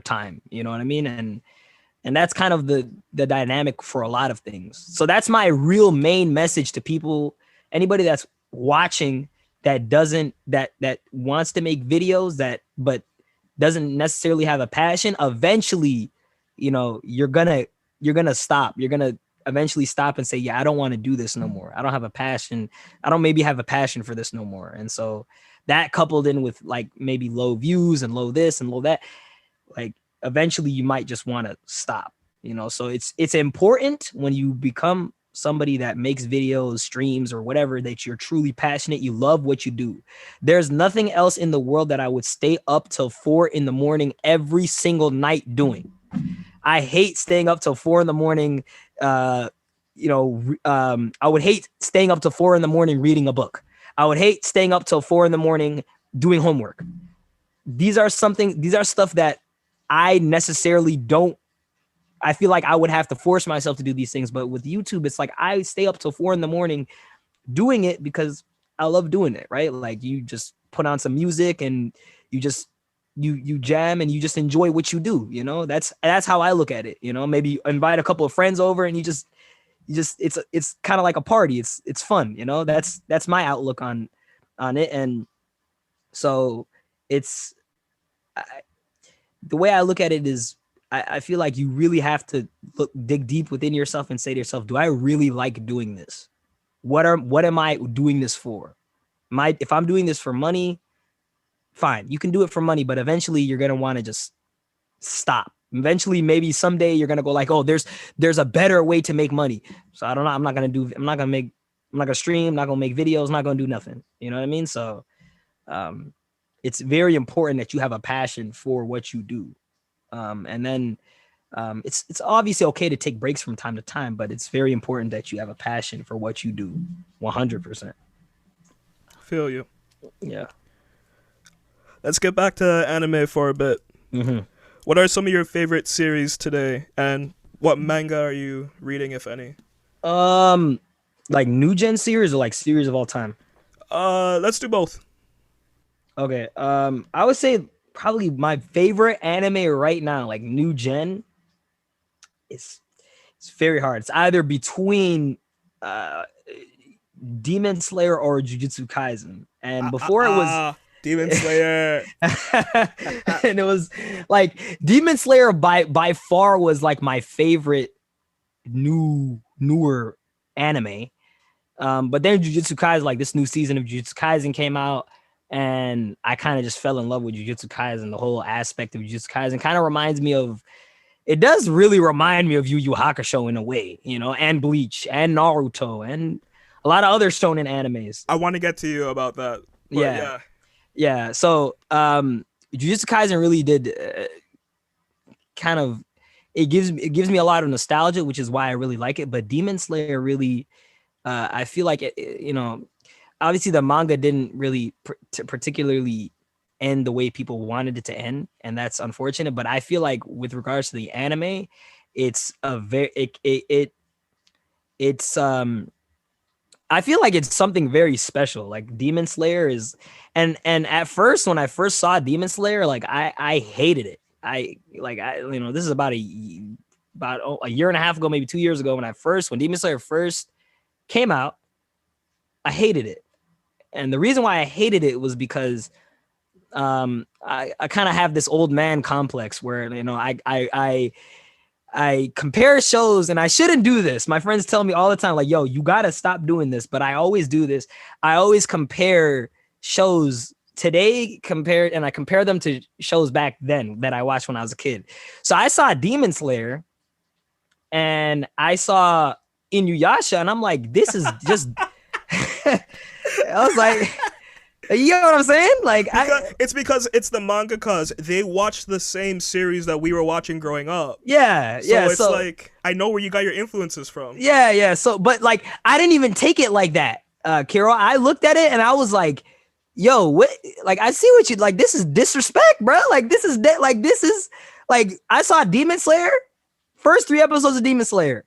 time. You know what I mean? And that's kind of the dynamic for a lot of things. So that's my real main message to people, anybody that's watching that wants to make videos but doesn't necessarily have a passion. Eventually, you know, you're gonna stop. You're gonna eventually stop and say, yeah, I don't want to do this no more. I don't have a passion. I don't maybe have a passion for this no more. And so that, coupled in with like maybe low views and low this and low that, like eventually you might just want to stop, you know. So it's important when you become somebody that makes videos, streams, or whatever, that you're truly passionate, you love what you do. There's nothing else in the world that I would stay up till 4 a.m. every single night doing. I hate staying up till 4 a.m. I would hate staying up till 4 a.m. reading a book. I would hate staying up till 4 a.m. doing homework. These are stuff that I necessarily don't. I feel like I would have to force myself to do these things. But with YouTube, it's like I stay up till 4 a.m. doing it because I love doing it, right? Like you just put on some music and you just you jam and you just enjoy what you do, you know. That's how I look at it, you know. Maybe invite a couple of friends over and you just it's kind of like a party. It's fun, you know. That's my outlook on it. And so it's the way I look at it is I feel like you really have to dig deep within yourself and say to yourself, do I really like doing this? What am I doing this for? If I'm doing this for money, fine, you can do it for money, but eventually you're going to want to just stop. Eventually, maybe someday you're going to go like, oh, there's a better way to make money. So I don't know. I'm not going to stream, I'm not going to make videos, I'm not going to do nothing. You know what I mean? So it's very important that you have a passion for what you do. And then it's obviously okay to take breaks from time to time, but it's very important that you have a passion for what you do 100%. Feel you. Yeah. Let's get back to anime for a bit. Mm-hmm. What are some of your favorite series today, and what manga are you reading, if any? Like new gen series or like series of all time? Let's do both. Okay. I would say probably my favorite anime right now, like new gen, it's very hard. It's either between Demon Slayer or Jujutsu Kaisen. And before it was Demon Slayer. And it was like Demon Slayer by far was like my favorite newer anime. But then Jujutsu Kaisen, like this new season of Jujutsu Kaisen came out, and I kind of just fell in love with Jujutsu Kaisen. The whole aspect of Jujutsu Kaisen kind of reminds me of it does really remind me of Yu Yu Hakusho in a way, you know, and Bleach and Naruto and a lot of other shonen animes. I want to get to you about that, but Yeah, yeah. yeah. So, Jujutsu Kaisen really did kind of it gives me a lot of nostalgia, which is why I really like it. But Demon Slayer really, I feel like you know, obviously the manga didn't really particularly end the way people wanted it to end, and that's unfortunate. But I feel like with regards to the anime, it's a very it's I feel like it's something very special. Like Demon Slayer is, and at first when I first saw Demon Slayer, like I hated it. This is about a year and a half ago, maybe 2 years ago, when Demon Slayer first came out, I hated it. And the reason why I hated it was because I kind of have this old man complex where, you know, I compare shows, and I shouldn't do this. My friends tell me all the time, like, yo, you gotta stop doing this. But I always do this. I always compare shows today and I compare them to shows back then that I watched when I was a kid. So I saw Demon Slayer and I saw Inuyasha, and I'm like, this is just I was like, you know what I'm saying? Like, It's because it's the mangakas. They watch the same series that we were watching growing up. Yeah, so yeah. It's like, I know where you got your influences from. Yeah, yeah. So, but like, I didn't even take it like that, Kero. I looked at it and I was like, yo, what? Like, I see what you like. This is disrespect, bro. Like, this is I saw Demon Slayer, first 3 episodes of Demon Slayer,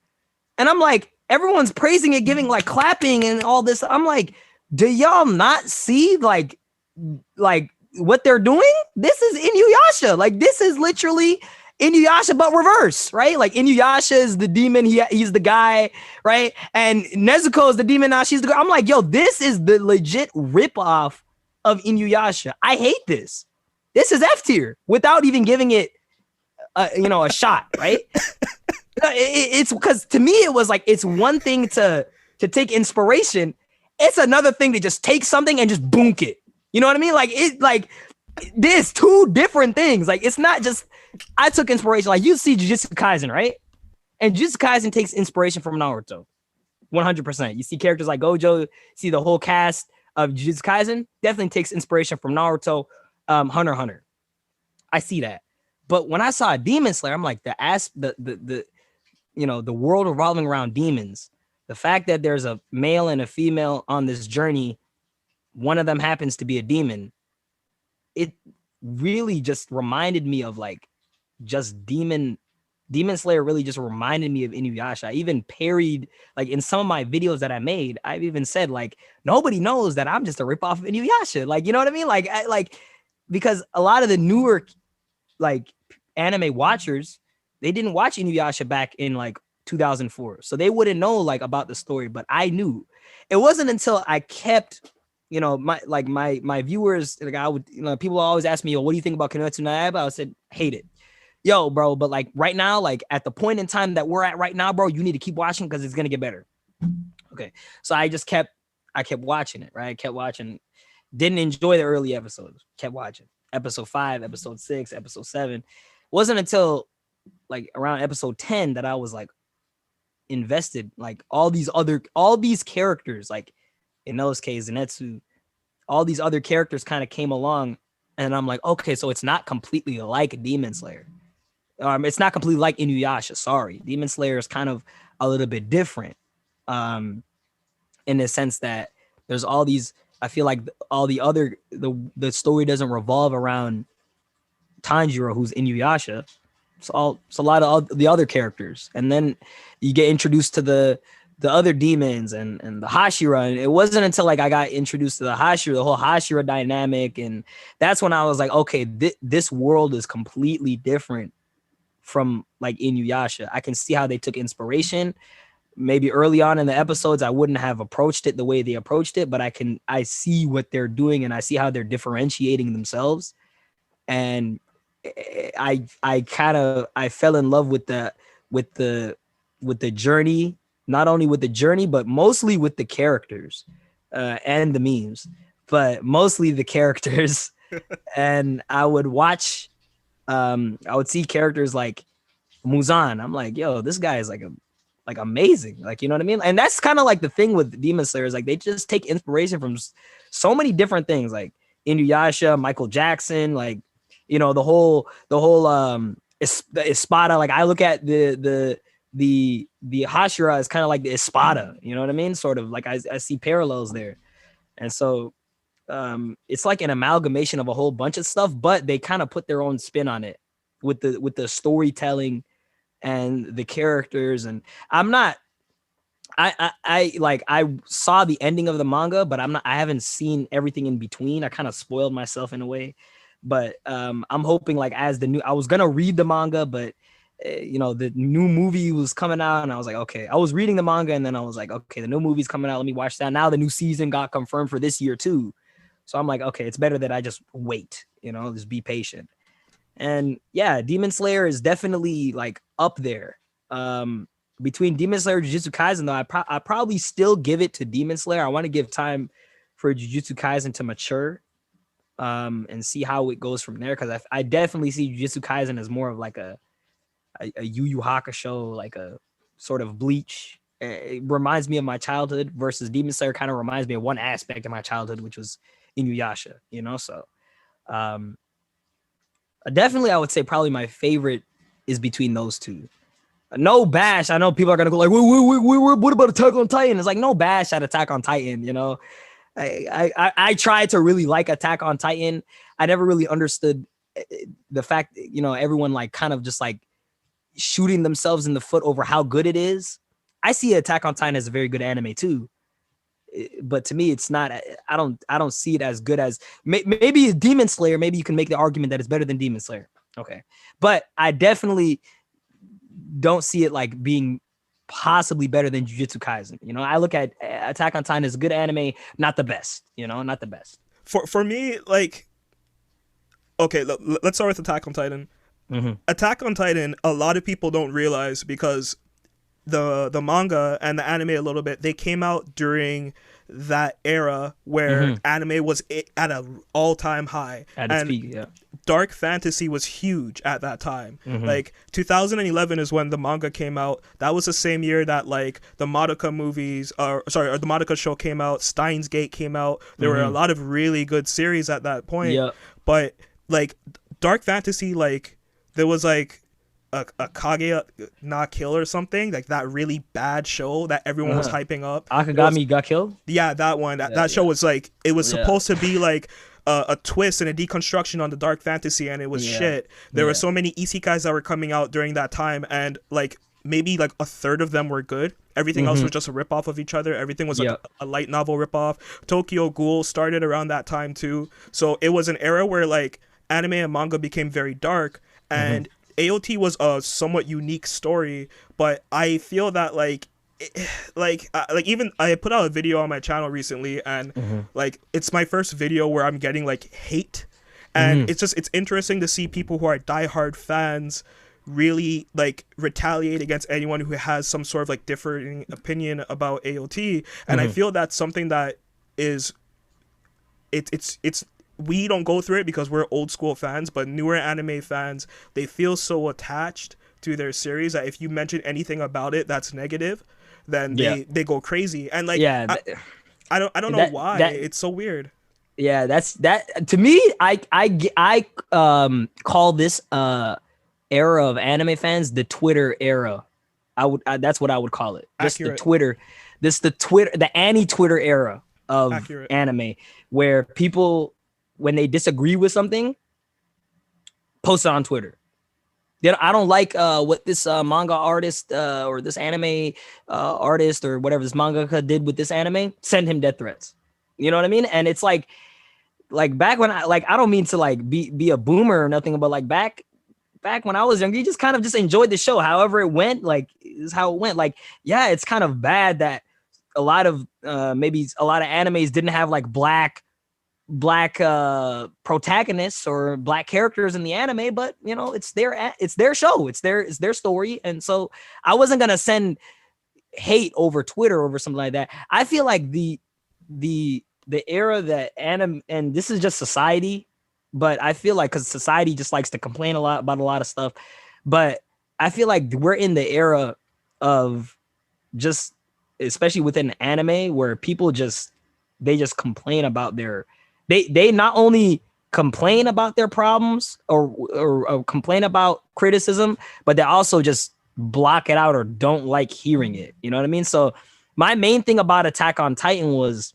and I'm like, everyone's praising it, giving like clapping and all this. I'm like, do y'all not see like what they're doing? This is Inuyasha. Like, this is literally Inuyasha but reverse, right? Like, Inuyasha is the demon, he's the guy, right? And Nezuko is the demon, now she's the girl. I'm like, yo, this is the legit ripoff of Inuyasha. I hate this. This is F tier without even giving it a shot, right? It's because to me it was like, it's one thing to take inspiration. It's another thing to just take something and just boonk it. You know what I mean? Like there's 2 different things. Like, it's not just I took inspiration. Like, you see Jujutsu Kaisen, right? And Jujutsu Kaisen takes inspiration from Naruto, 100%. You see characters like Gojo. See the whole cast of Jujutsu Kaisen definitely takes inspiration from Naruto, Hunter x Hunter. I see that. But when I saw Demon Slayer, I'm like, the world revolving around demons. The fact that there's a male and a female on this journey, one of them happens to be a demon, it really just reminded me of like just Demon Slayer really just reminded me of Inuyasha. I even parried, like, in some of my videos that I made, I've even said, like, nobody knows that I'm just a ripoff of Inuyasha. Like, you know what I mean? Like, because a lot of the newer like anime watchers, they didn't watch Inuyasha back in like 2004, so they wouldn't know like about the story. But I knew. It wasn't until I kept, my viewers, like, people always ask me, what do you think about Kimetsu no Yaiba? I said, hate it. Yo, bro, but like right now, like at the point in time that we're at right now, bro, you need to keep watching because it's gonna get better. Okay, so I kept watching it, right? I kept watching, didn't enjoy the early episodes, kept watching episode 5, episode 6, episode 7. Wasn't until like around episode 10 that I was like invested. Like, all these characters, like Inosuke, Zenitsu, all these other characters kind of came along, and I'm like, okay, so it's not completely like Demon Slayer. It's not completely like Inuyasha. Sorry, Demon Slayer is kind of a little bit different, in the sense that there's all these. I feel like all the story doesn't revolve around Tanjiro, who's Inuyasha. It's a lot of the other characters, and then you get introduced to the other demons and the Hashira. And it wasn't until like I got introduced to the Hashira, the whole Hashira dynamic, and that's when I was like, okay, this world is completely different from like Inuyasha. I can see how they took inspiration. Maybe early on in the episodes, I wouldn't have approached it the way they approached it, but I see what they're doing, and I see how they're differentiating themselves. And I fell in love with the journey, not only with the journey, but mostly with the characters, and the memes, but mostly the characters. And I would watch, I would see characters like Muzan. I'm like, yo, this guy is like amazing. Like, you know what I mean? And that's kind of like the thing with Demon Slayer is like they just take inspiration from so many different things, like Inuyasha, Michael Jackson, like, you know, the Espada. Like I look at the Hashira is kind of like the Espada, you know what I mean? Sort of like I see parallels there. And so it's like an amalgamation of a whole bunch of stuff, but they kind of put their own spin on it with the storytelling and the characters. And I'm not I saw the ending of the manga, but I haven't seen everything in between. I kind of spoiled myself in a way. But I'm hoping like as I was gonna read the manga, but you know, the new movie was coming out and I was like, okay, I was reading the manga and then I was like, okay, the new movie's coming out, let me watch that. Now the new season got confirmed for this year too. So I'm like, okay, it's better that I just wait, you know, just be patient. And yeah, Demon Slayer is definitely like up there. Between Demon Slayer and Jujutsu Kaisen, though, I probably still give it to Demon Slayer. I want to give time for Jujutsu Kaisen to mature, and see how it goes from there. Because I definitely see Jujutsu Kaisen as more of like a Yu Yu Hakusho, like a sort of Bleach. It reminds me of my childhood versus Demon Slayer kind of reminds me of one aspect of my childhood, which was Inuyasha, you know? So definitely I would say probably my favorite is between those two. No bash. I know people are gonna go like, what about Attack on Titan? It's like no bash at Attack on Titan, you know? I tried to really like Attack on Titan. I never really understood the fact, you know, everyone like kind of just like shooting themselves in the foot over how good it is. I see Attack on Titan as a very good anime too, but to me, it's not. I don't see it as good as maybe Demon Slayer. Maybe you can make the argument that it's better than Demon Slayer. Okay, but I definitely don't see it like being possibly better than Jujutsu Kaisen. You know, I look at Attack on Titan as a good anime, not the best. You know, not the best. For me, like, okay, let's start with Attack on Titan. Mm-hmm. Attack on Titan, a lot of people don't realize because the manga and the anime a little bit, they came out during that era where anime was at an all-time high At its peak, yeah. Dark fantasy was huge at that time. Like 2011 is when the manga came out. That was the same year that like the Madoka movies, or the Madoka show came out. Steins Gate came out. There were a lot of really good series at that point. Yeah. But like dark fantasy, like there was like a Kage na Kill or something, like that really bad show that everyone was hyping up. Akagami got killed. Yeah, that one. That show was like, it was supposed to be like a twist and a deconstruction on the dark fantasy, and it was shit. There were so many isekais that were coming out during that time, and like maybe like a third of them were good. Everything else was just a ripoff of each other. Everything was like a light novel ripoff. Tokyo Ghoul started around that time too. So it was an era where like anime and manga became very dark, and AOT was a somewhat unique story. But I feel that like even I put out a video on my channel recently, and like it's my first video where I'm getting like hate, and it's interesting to see people who are diehard fans really like retaliate against anyone who has some sort of like differing opinion about AOT. And I feel that's something that is it's we don't go through it because we're old school fans, but newer anime fans, they feel so attached to their series that if you mention anything about it that's negative, then they go crazy. And like I don't know why. It's so weird. Yeah, that's that to me. I call this era of anime fans the Twitter era. That's what I would call it. Accurate. The anti-Twitter era of anime, where people, when they disagree with something, post it on Twitter. I don't like what this manga artist or this anime artist or whatever this mangaka did with this anime. Send him death threats. You know what I mean? And it's like back when I don't mean to like be a boomer or nothing, but like back when I was younger, you just kind of just enjoyed the show. However it went, like is how it went. Like, yeah, it's kind of bad that a lot of animes didn't have like black protagonists or black characters in the anime, but you know, it's their show, it's their story. And so I wasn't gonna send hate over Twitter over something like that. I feel like the era that anime, and this is just society, but I feel like because society just likes to complain a lot about a lot of stuff, but I feel like we're in the era of just, especially within anime, where people just complain about they not only complain about their problems or complain about criticism, but they also just block it out or don't like hearing it. You know what I mean? So my main thing about Attack on Titan was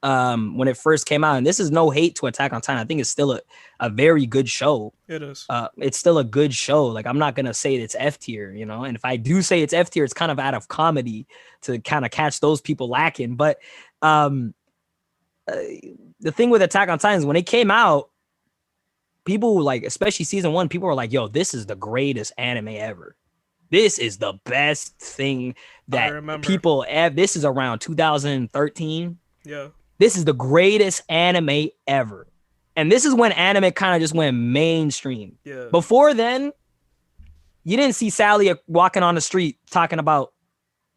when it first came out, and this is no hate to Attack on Titan. I think it's still a very good show. It is. It's still a good show. Like, I'm not gonna say it's F tier, you know. And if I do say it's F tier, it's kind of out of comedy to kind of catch those people lacking. But the thing with Attack on Titan is when it came out, people like, especially season 1, people were like, "Yo, this is the greatest anime ever. This is the best thing that people have." This is around 2013. Yeah. This is the greatest anime ever. And this is when anime kind of just went mainstream. Yeah. Before then, you didn't see Sally walking on the street talking about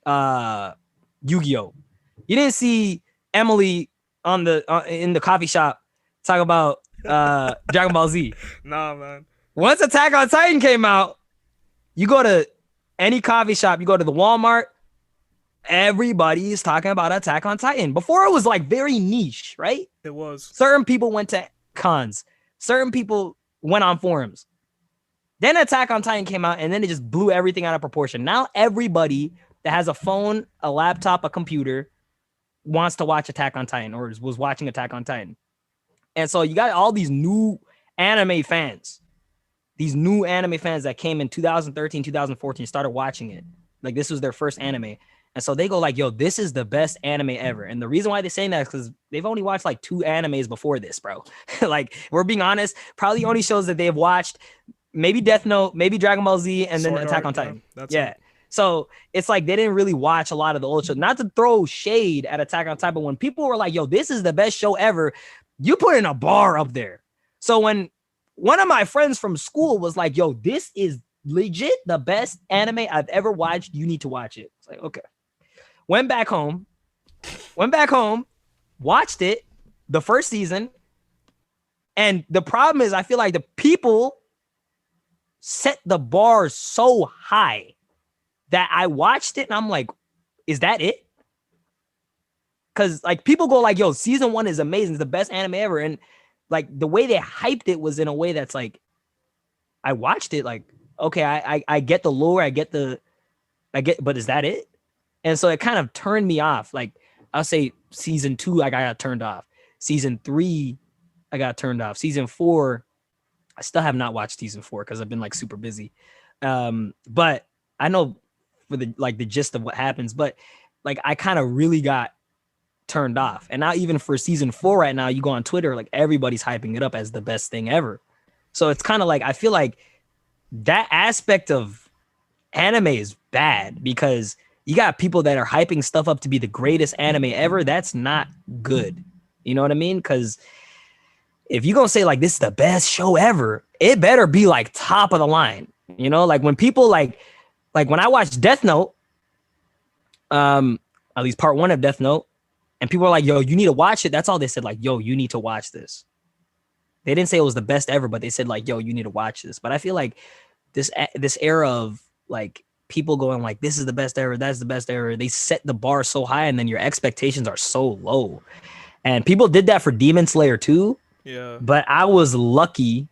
Yu-Gi-Oh! You didn't see Emily in the coffee shop talking about Dragon Ball Z. Nah, man. Once Attack on Titan came out, you go to any coffee shop, you go to the Walmart, everybody is talking about Attack on Titan. Before, it was like very niche, right? It was. Certain people went to cons. Certain people went on forums. Then Attack on Titan came out, and then it just blew everything out of proportion. Now everybody that has a phone, a laptop, a computer wants to watch Attack on Titan or was watching Attack on Titan. And so you got all these new anime fans. These new anime fans that came in 2013, 2014, started watching it. Like, this was their first anime. And so they go like, "Yo, this is the best anime ever." And the reason why they're saying that is because they've only watched like 2 animes before this, bro. Like, we're being honest, probably the only shows that they've watched, maybe Death Note, maybe Dragon Ball Z, and then Attack on Titan. Yeah. So it's like they didn't really watch a lot of the old shows. Not to throw shade at Attack on Titan, but when people were like, "Yo, this is the best show ever," you put in a bar up there. So when one of my friends from school was like, "Yo, this is legit the best anime I've ever watched. You need to watch it." It's like, okay. Went back home, watched it, the first season. And the problem is, I feel like the people set the bar so high that I watched it and I'm like, is that it? Because like people go like, "Yo, season 1 is amazing. It's the best anime ever." And like the way they hyped it was in a way that's like, I watched it like, okay, I get the lore, but is that it? And so it kind of turned me off. Like, I'll say season 2, I got turned off. Season 3, I got turned off. Season 4, I still have not watched season 4 because I've been like super busy. But I know for the gist of what happens, but like I kind of really got turned off. And now even for season 4 right now, you go on Twitter, like everybody's hyping it up as the best thing ever. So it's kind of like, I feel like that aspect of anime is bad because you got people that are hyping stuff up to be the greatest anime ever. That's not good. You know what I mean? Because if you're going to say like, this is the best show ever, it better be like top of the line. You know, like when people like when I watched Death Note, at least part 1 of Death Note, and people were like, "Yo, you need to watch it." That's all they said. Like, "Yo, you need to watch this." They didn't say it was the best ever, but they said like, "Yo, you need to watch this." But I feel like this era of like people going like, "This is the best ever, that's the best ever," they set the bar so high and then your expectations are so low. And people did that for Demon Slayer too. Yeah. But I was lucky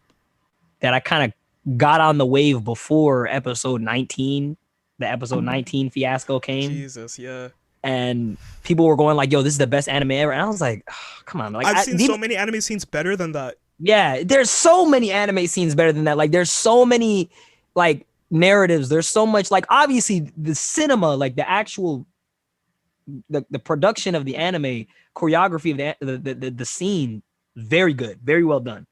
that I kind of got on the wave before episode 19. The episode 19 fiasco came. Jesus, yeah. And people were going like, "Yo, this is the best anime ever." And I was like, oh, come on. Like, I've seen so many anime scenes better than that. Yeah, there's so many anime scenes better than that. Like, there's so many like narratives. There's so much, like, obviously the cinema, like the actual the production of the anime, choreography of the scene, very good, very well done.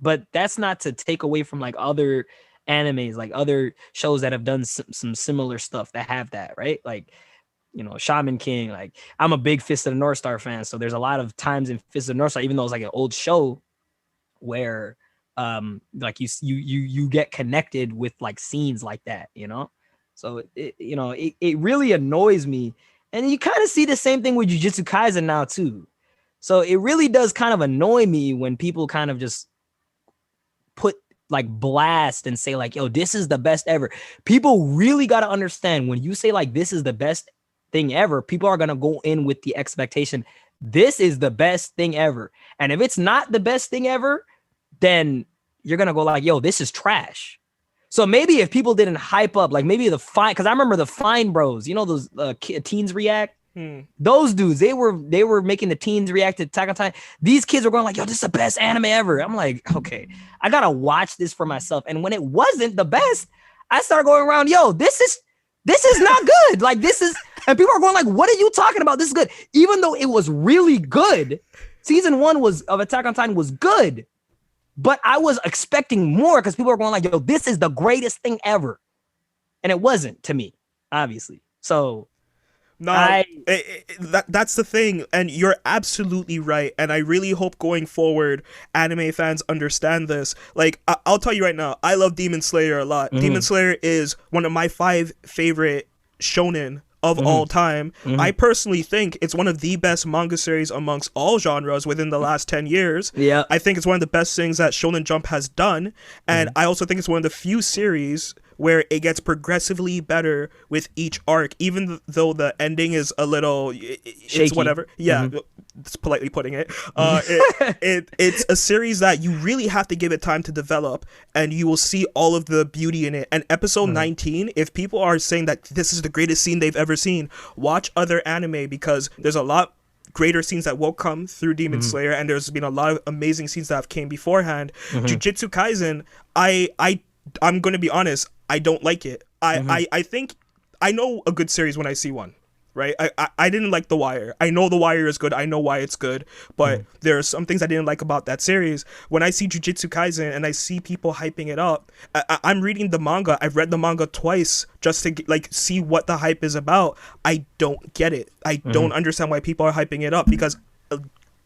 But that's not to take away from like other animes, like other shows that have done some similar stuff that have that, right? Like, you know, Shaman King. Like, I'm a big Fist of the North Star fan, so there's a lot of times in Fist of the North Star, even though it's like an old show, where like you get connected with like scenes like that, you know. So it really annoys me, and you kind of see the same thing with Jujutsu Kaisen now too. So it really does kind of annoy me when people kind of just put like blast and say like, yo, this is the best ever. People really got to understand when you say like this is the best thing ever, people are going to go in with the expectation this is the best thing ever. And if it's not the best thing ever, then you're going to go like, yo, this is trash. So maybe if people didn't hype up, like maybe the Fine, because I remember the Fine Bros, you know, those teens react. Those dudes, they were making the teens react to Attack on Titan. These kids were going like, yo, this is the best anime ever. I'm like, okay, I gotta watch this for myself. And when it wasn't the best, I started going around, yo, this is not good. Like this is, and people are going like, what are you talking about? This is good. Even though it was really good, season 1 of Attack on Titan was good. But I was expecting more because people were going like, yo, this is the greatest thing ever. And it wasn't to me, obviously. So no, that's the thing. And you're absolutely right. And I really hope going forward, anime fans understand this. Like, I'll tell you right now, I love Demon Slayer a lot. Demon Slayer is one of my 5 favorite shonen of all time. I personally think it's one of the best manga series amongst all genres within the last 10 years. Yeah. I think it's one of the best things that Shonen Jump has done. And I also think it's one of the few series where it gets progressively better with each arc, even though the ending is a little, it's whatever. Yeah, it's politely putting it. It's a series that you really have to give it time to develop, and you will see all of the beauty in it. And episode 19, if people are saying that this is the greatest scene they've ever seen, watch other anime, because there's a lot greater scenes that will come through Demon Slayer, and there's been a lot of amazing scenes that have came beforehand. Jujutsu Kaisen, I'm going to be honest, I don't like it. I think I know a good series when I see one, right? I didn't like The Wire. I know The Wire is good. I know why it's good, but there are some things I didn't like about that series. When I see Jujutsu Kaisen and I see people hyping it up, I'm reading the manga. I've read the manga twice just to like see what the hype is about. I don't get it. I don't understand why people are hyping it up, because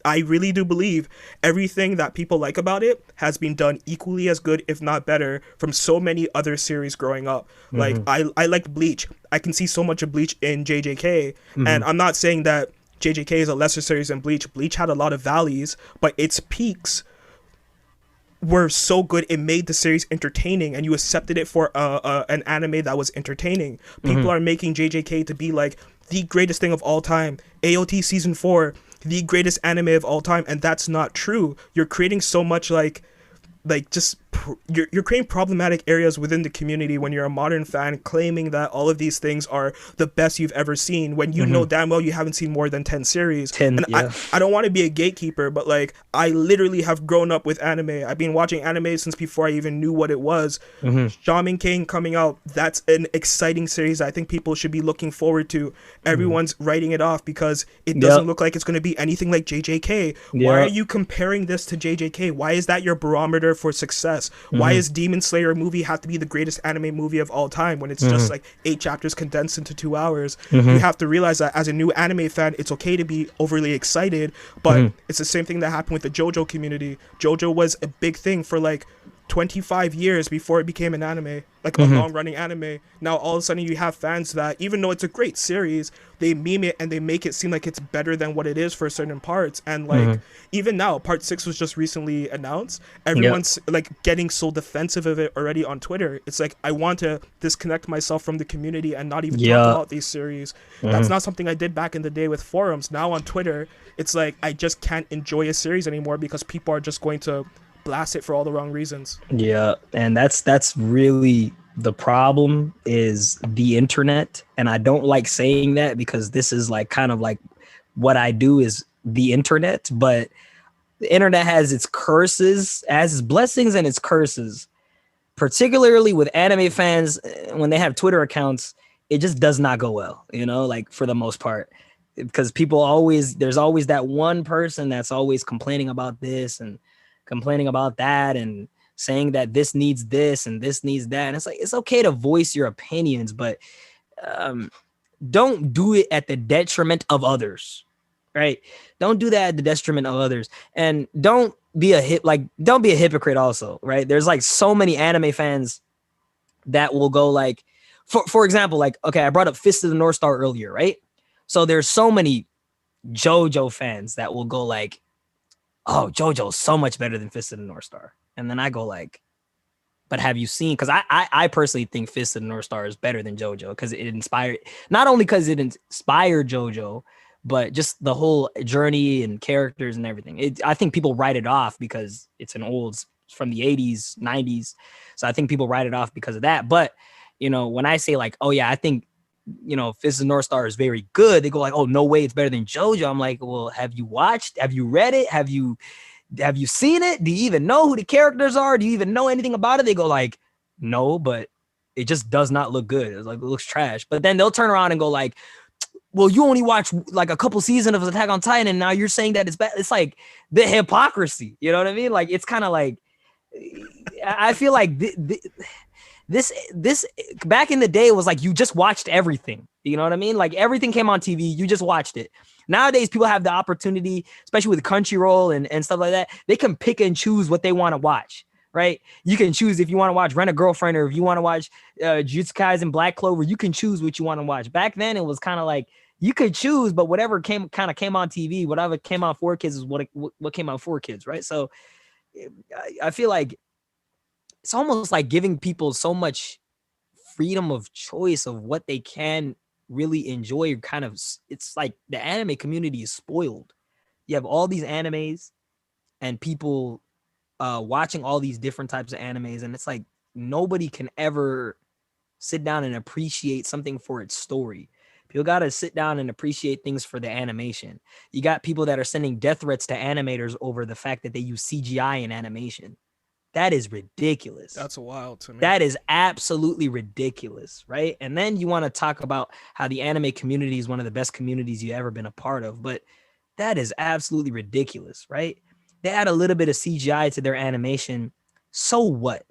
I really do believe everything that people like about it has been done equally as good, if not better, from so many other series growing up. Like, I liked Bleach. I can see so much of Bleach in JJK. And I'm not saying that JJK is a lesser series than Bleach. Bleach had a lot of valleys, but its peaks were so good it made the series entertaining, and you accepted it for an anime that was entertaining. People are making JJK to be like the greatest thing of all time. AOT season 4, the greatest anime of all time, and that's not true. You're creating so much you're creating problematic areas within the community when you're a modern fan claiming that all of these things are the best you've ever seen, when you know damn well you haven't seen more than 10 series. I don't want to be a gatekeeper, but like, I literally have grown up with anime. I've been watching anime since before I even knew what it was. Shaman King coming out, that's an exciting series I think people should be looking forward to. Everyone's writing it off because it doesn't look like it's going to be anything like JJK. Why are you comparing this to JJK? Why is that your barometer for success? Why is Demon Slayer movie have to be the greatest anime movie of all time when it's just like 8 chapters condensed into 2 hours? You have to realize that as a new anime fan, it's okay to be overly excited, but it's the same thing that happened with the JoJo community. JoJo was a big thing for like 25 years before it became an anime, like a long-running anime. Now all of a sudden you have fans that, even though it's a great series, they meme it and they make it seem like it's better than what it is for certain parts. And like, even now, part 6 was just recently announced. Everyone's like getting so defensive of it already on Twitter. It's like, I want to disconnect myself from the community and not even talk about these series. That's not something I did back in the day with forums. Now on Twitter, it's like, I just can't enjoy a series anymore because people are just going to blast it for all the wrong reasons. Yeah, and that's really the problem, is the internet. And I don't like saying that because this is like kind of like what I do is the internet, but the internet has its curses, as its blessings and its curses. Particularly with anime fans, when they have Twitter accounts, it just does not go well, you know, like for the most part, because there's always that one person that's always complaining about this and complaining about that and saying that this needs this and this needs that. And it's like, it's okay to voice your opinions, but don't do it at the detriment of others, right? Don't do that at the detriment of others. And don't be a hypocrite also, right? There's like so many anime fans that will go like, for example, like, okay, I brought up Fist of the North Star earlier, right? So there's so many JoJo fans that will go like, oh, JoJo's so much better than Fist of the North Star. And then I go like, But have you seen? Because I personally think Fist of the North Star is better than JoJo because it inspired, not only because it inspired JoJo, but just the whole journey and characters and everything. I think people write it off because it's from the 80s, 90s. So I think people write it off because of that. But, when I say like, oh yeah, I think, Fist of the North Star is very good, they go like, oh, no way it's better than JoJo. I'm like, well, have you watched? Have you read it? Have you seen it? Do you even know who the characters are? Do you even know anything about it? They go like, no, but it just does not look good. It's like, it looks trash. But then they'll turn around and go like, well, you only watch like a couple seasons of Attack on Titan and now you're saying that it's bad. It's like the hypocrisy. You know what I mean? Like, it's kind of like, I feel like this back in the day was like, you just watched everything. You know what I mean? Like, everything came on TV. You just watched it. Nowadays, people have the opportunity, especially with Crunchyroll and stuff like that. They can pick and choose what they want to watch, right? You can choose if you want to watch Rent a Girlfriend or if you want to watch Jujutsu Kaisen, Black Clover. You can choose what you want to watch. Back then, it was kind of like you could choose, but whatever came on TV, whatever came on for kids is what came on for kids, right? So I feel like it's almost like giving people so much freedom of choice of what they can really enjoy. Kind of, it's like the anime community is spoiled. You have all these animes and people watching all these different types of animes, and it's like nobody can ever sit down and appreciate something for its story. People got to sit down and appreciate things for the animation. You got people that are sending death threats to animators over the fact that they use CGI in animation. That is ridiculous. That's wild to me. That is absolutely ridiculous, right? And then you want to talk about how the anime community is one of the best communities you've ever been a part of, but that is absolutely ridiculous, right? They add a little bit of CGI to their animation. So what,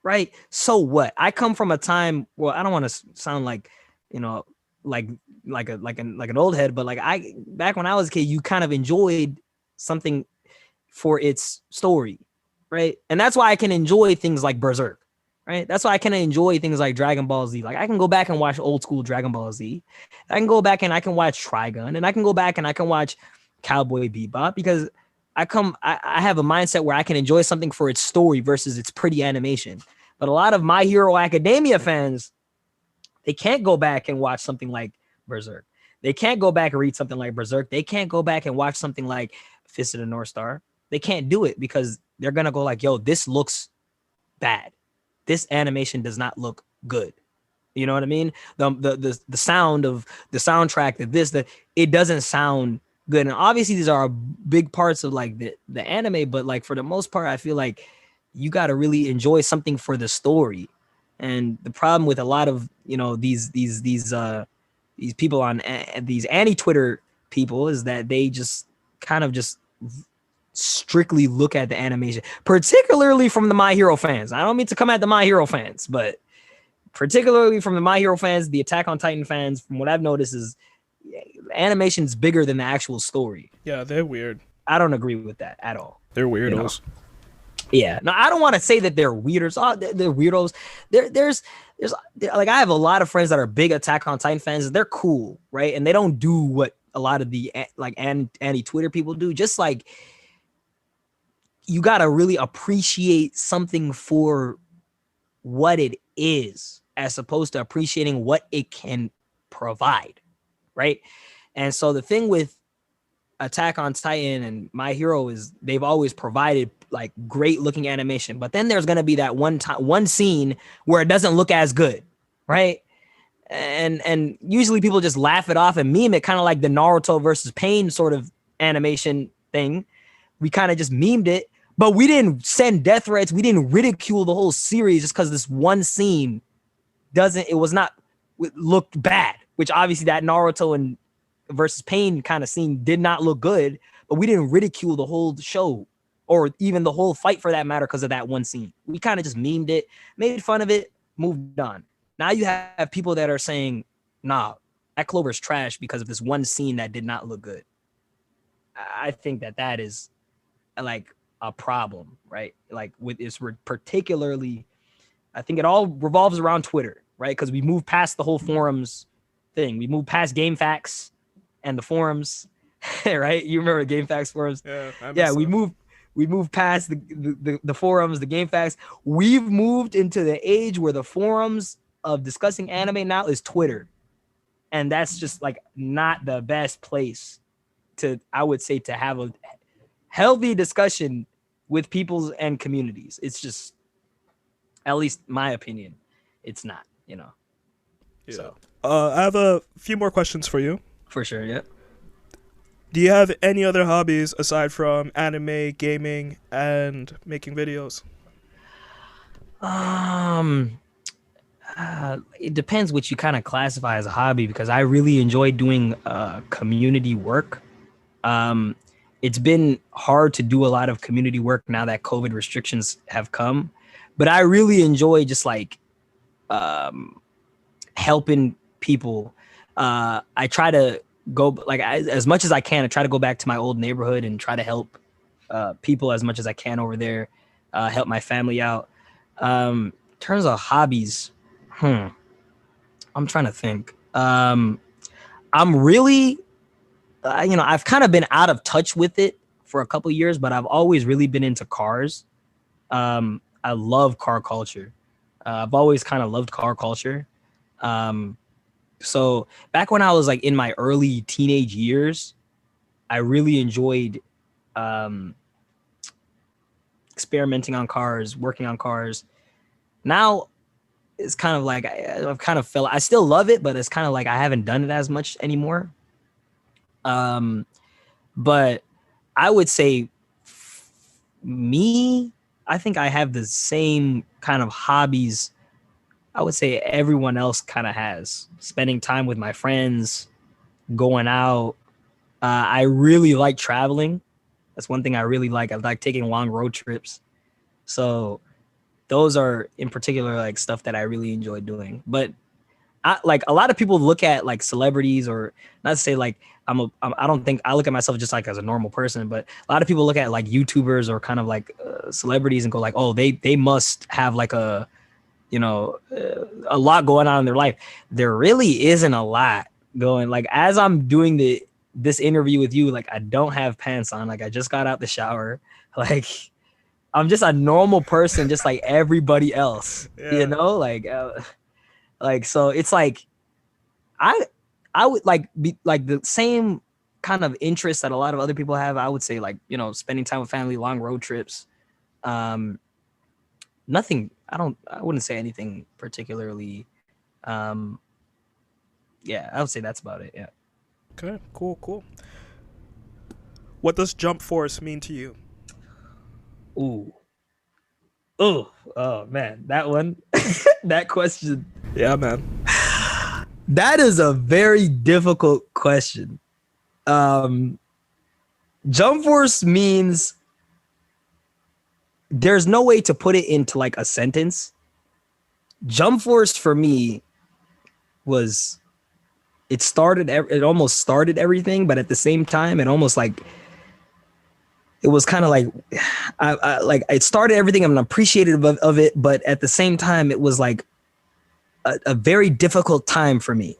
right? So what? I come from a time, well, I don't want to sound like, like an old head, but like back when I was a kid, you kind of enjoyed something for its story, right? And that's why I can enjoy things like Berserk, right? That's why I can enjoy things like Dragon Ball Z. Like, I can go back and watch old school Dragon Ball Z. I can go back and I can watch Trigun, and I can go back and I can watch Cowboy Bebop, because I have a mindset where I can enjoy something for its story versus its pretty animation. But a lot of My Hero Academia fans, they can't go back and watch something like Berserk. They can't go back and read something like Berserk. They can't go back and watch something like Fist of the North Star. They can't do it because they're going to go like, yo, this looks bad. This animation does not look good. You know what I mean? The sound of the soundtrack, it doesn't sound good. And obviously these are big parts of like the anime, but like for the most part, I feel like you got to really enjoy something for the story. And the problem with a lot of, these people on these anti-Twitter people is that they just kind of just strictly look at the animation, particularly from the My Hero fans. I don't mean to come at the My Hero fans, but particularly from the My Hero fans, the Attack on Titan fans, from what I've noticed, is animation's bigger than the actual story. Yeah, they're weird. I don't agree with that at all. They're weirdos. Yeah. No, I don't want to say that they're weirdos. Oh, they're weirdos. There's like, I have a lot of friends that are big Attack on Titan fans. They're cool, right? And they don't do what a lot of the like anti-Twitter people do. Just like, you got to really appreciate something for what it is, as opposed to appreciating what it can provide, right? And so the thing with Attack on Titan and My Hero is they've always provided like great looking animation, but then there's going to be that one scene where it doesn't look as good, right? And usually people just laugh it off and meme it, kind of like the Naruto versus Pain sort of animation thing. We kind of just memed it, but we didn't send death threats. We didn't ridicule the whole series just because this one scene looked bad, which obviously that Naruto and versus Pain kind of scene did not look good, but we didn't ridicule the whole show or even the whole fight for that matter because of that one scene. We kind of just memed it, made fun of it, moved on. Now you have people that are saying, nah, that Clover's trash because of this one scene that did not look good. I think that is like a problem, right? Like with this particularly, I think it all revolves around Twitter, right? Because we moved past the whole forums thing. We moved past GameFAQs and the forums, right? You remember GameFAQs forums? Yeah, we We moved past the forums, the game facts. We've moved into the age where the forums of discussing anime now is Twitter. And that's just like not the best place to, I would say, to have a healthy discussion with peoples and communities. It's just, at least my opinion, it's not, Yeah. So I have a few more questions for you. for sure. Yeah. Do you have any other hobbies aside from anime, gaming, and making videos? It depends what you kind of classify as a hobby, because I really enjoy doing community work. It's been hard to do a lot of community work now that COVID restrictions have come, but I really enjoy just like helping people. I try to go like as much as I can. I try to go back to my old neighborhood and try to help people as much as I can over there. Help my family out. In terms of hobbies, I'm trying to think. I'm really, I've kind of been out of touch with it for a couple years, but I've always really been into cars. I love car culture. I've always kind of loved car culture. So back when I was like in my early teenage years, I really enjoyed experimenting on cars, working on cars. Now it's kind of like I've kind of felt, I still love it, but it's kind of like I haven't done it as much anymore. But I would say me, I think I have the same kind of hobbies I would say everyone else kind of has. Spending time with my friends, going out. I really like traveling. That's one thing I really like. I like taking long road trips. So those are in particular like stuff that I really enjoy doing. But like a lot of people look at like celebrities, or not to say like I don't think I look at myself just like as a normal person, but a lot of people look at like YouTubers or kind of like celebrities and go like, oh, they must have like a lot going on in their life. There really isn't a lot going. Like as I'm doing this interview with you, like I don't have pants on. Like I just got out the shower. Like I'm just a normal person, just like everybody else. Yeah. Like so it's like I would like be like the same kind of interest that a lot of other people have. I would say like, spending time with family, long road trips. Nothing, I wouldn't say anything particularly. Yeah, I would say that's about it. Yeah. Okay, cool. What does jump force mean to you? Oh man, that one, that question. Yeah, man. That is a very difficult question. Jump force means, there's no way to put it into like a sentence. Jump force for me was, it almost started everything, but at the same time, it almost like, it was kind of like, I like it started everything. I'm appreciative of it, but at the same time, it was like a very difficult time for me.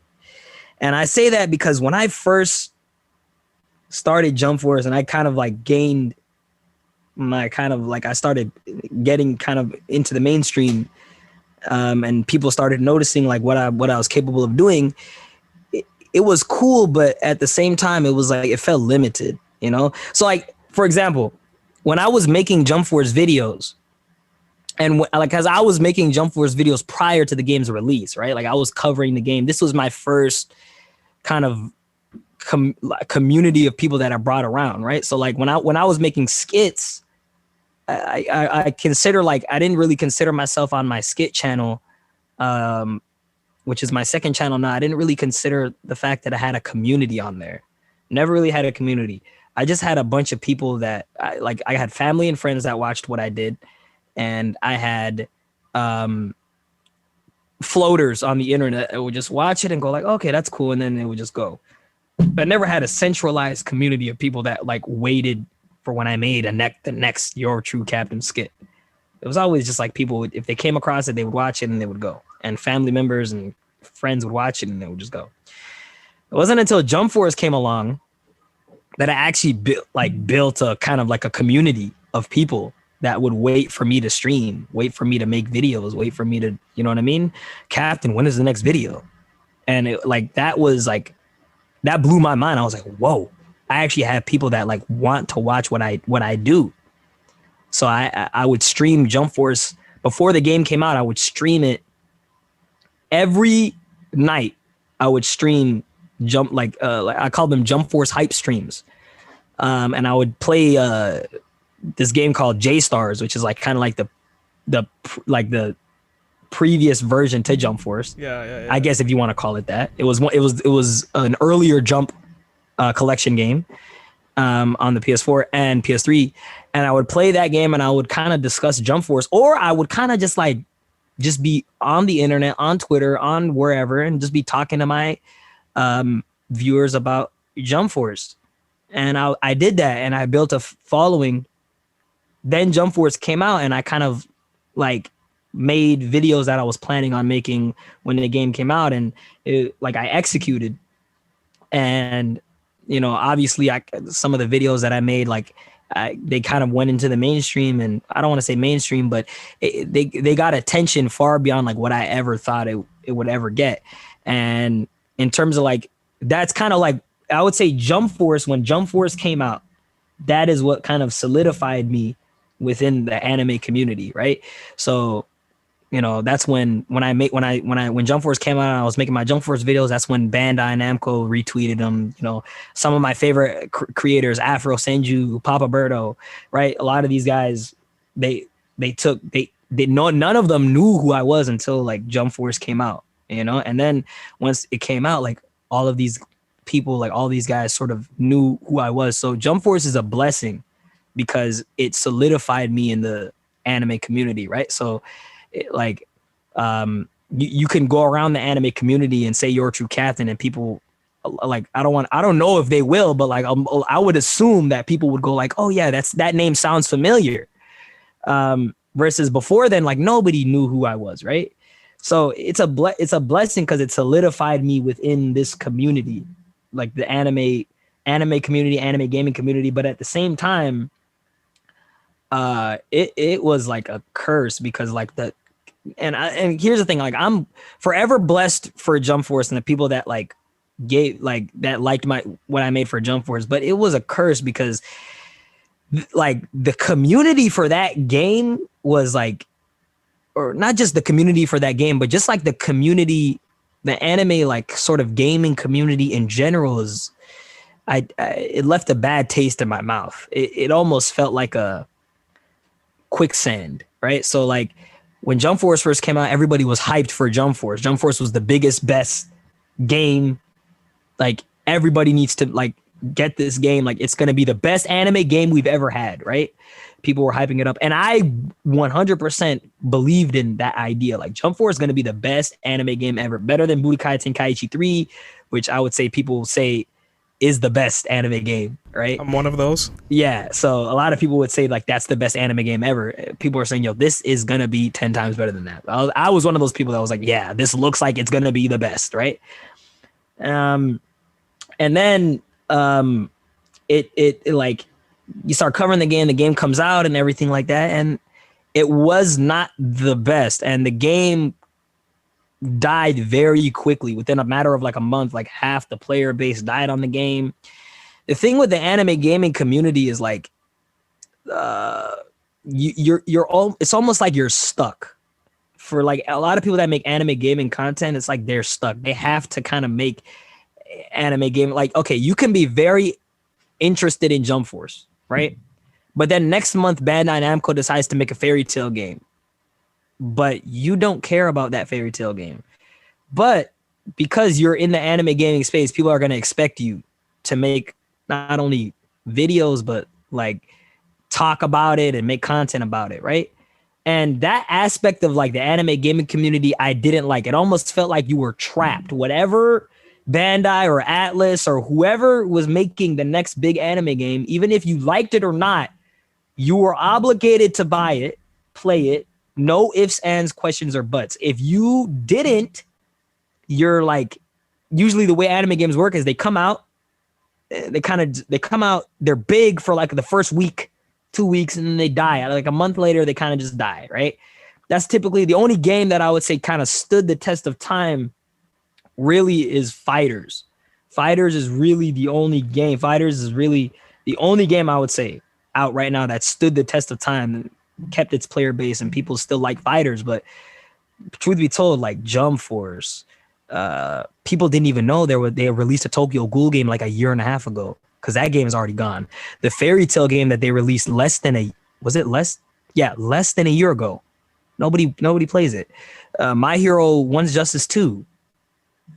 And I say that because when I first started Jump Force and I kind of like gained my kind of like, I started getting kind of into the mainstream, and people started noticing like what I was capable of doing. It was cool, but at the same time, it was like, it felt limited, So like, for example, when I was making Jump Force videos, and like, as I was making Jump Force videos prior to the game's release, right? Like I was covering the game. This was my first kind of community of people that I brought around, right? So like when I was making skits, I consider like, I didn't really consider myself on my skit channel, which is my second channel now. I didn't really consider the fact that I had a community on there. Never really had a community. I just had a bunch of people that I had family and friends that watched what I did. And I had floaters on the internet that would just watch it and go like, okay, that's cool. And then it would just go. But I never had a centralized community of people that like waited for when I made the next YourTrueCaptain skit. It was always just like people, if they came across it, they would watch it and they would go. And family members and friends would watch it and they would just go. It wasn't until Jump Force came along that I actually built a kind of like a community. of people that would wait for me to stream, wait for me to make videos, wait for me to, you know what I mean? Captain, when is the next video? And it, like that was like that blew my mind. I was like, whoa, I actually have people that like want to watch what I do. So I would stream Jump Force before the game came out. I would stream it every night. I would stream like I call them Jump Force hype streams. And I would play this game called J Stars, which is like kind of like the previous version to Jump Force. Yeah. I guess if you want to call it that. It was an earlier Jump collection game on the PS4 and PS3, and I would play that game and I would kind of discuss Jump Force, or I would kind of just be on the internet, on Twitter, on wherever, and just be talking to my viewers about Jump Force. And I did that, and I built a following. Then Jump Force came out, and I kind of like made videos that I was planning on making when the game came out, and I executed. And you know, obviously, some of the videos that I made, like they kind of went into the mainstream, and I don't want to say mainstream, but they got attention far beyond like what I ever thought it would ever get. And in terms of like, that's kind of like, I would say Jump Force, when Jump Force came out, that is what kind of solidified me within the anime community, right? So, you know, that's when Jump Force came out and I was making my Jump Force videos, that's when Bandai Namco retweeted them. You know, some of my favorite creators, Afro Senju, Papa Berto, right? A lot of these guys, none of them knew who I was until like Jump Force came out, you know? And then once it came out, like all of these people, like all these guys sort of knew who I was. So Jump Force is a blessing because it solidified me in the anime community, right? So you can go around the anime community and say you're a true captain, and people like, I don't know if they will, but like I would assume that people would go like, oh yeah, that name sounds familiar. Versus before then, like nobody knew who I was, right? So it's a blessing because it solidified me within this community, like the anime community, anime gaming community. But at the same time, it was like a curse because like and here's the thing, like I'm forever blessed for Jump Force and the people that like liked what I made for Jump Force, but it was a curse because like the community for that game was like, or not just the community for that game, but just like the community, the anime like sort of gaming community in general is, it left a bad taste in my mouth. It almost felt like a quicksand, right? So like when Jump Force first came out, everybody was hyped for Jump Force. Jump Force was the biggest, best game. Like everybody needs to like get this game. Like it's going to be the best anime game we've ever had, right? People were hyping it up. And I 100% believed in that idea. Like Jump Force is going to be the best anime game ever. Better than Budokai Tenkaichi 3, which I would say people say is the best anime game, right? I'm one of those. Yeah. So a lot of people would say like that's the best anime game ever. People are saying, yo, this is going to be 10 times better than that. I was one of those people that was like, yeah, this looks like it's going to be the best, right? And then it like you start covering the game comes out and everything like that, and it was not the best, and the game died very quickly within a matter of like a month. Like half the player base died on the game. The thing with the anime gaming community is like it's almost like you're stuck. For like a lot of people that make anime gaming content, it's like they're stuck. They have to kind of make anime game, like, okay, you can be very interested in Jump Force, right? But then next month Bandai Namco decides to make a fairy tale game, but you don't care about that fairy tale game. But because you're in the anime gaming space, people are going to expect you to make not only videos but like talk about it and make content about it, right? And that aspect of like the anime gaming community, I didn't like. It almost felt like you were trapped. Whatever Bandai or Atlas or whoever was making the next big anime game, even if you liked it or not, you were obligated to buy it, play it, no ifs, ands, questions, or buts. If you didn't, you're like, usually the way anime games work is they come out, they're big for like the first week, 2 weeks, and then they die. Like a month later, they kind of just die, right? That's typically the only game that I would say kind of stood the test of time really is Fighters. Fighters is really the only game. Fighters is really the only game I would say out right now that stood the test of time and kept its player base, and people still like Fighters. But truth be told, like Jump Force, people didn't even know they released a Tokyo Ghoul game like a year and a half ago, because that game is already gone. The Fairy Tail game that they released less than a year ago. Nobody plays it. My Hero One's Justice 2,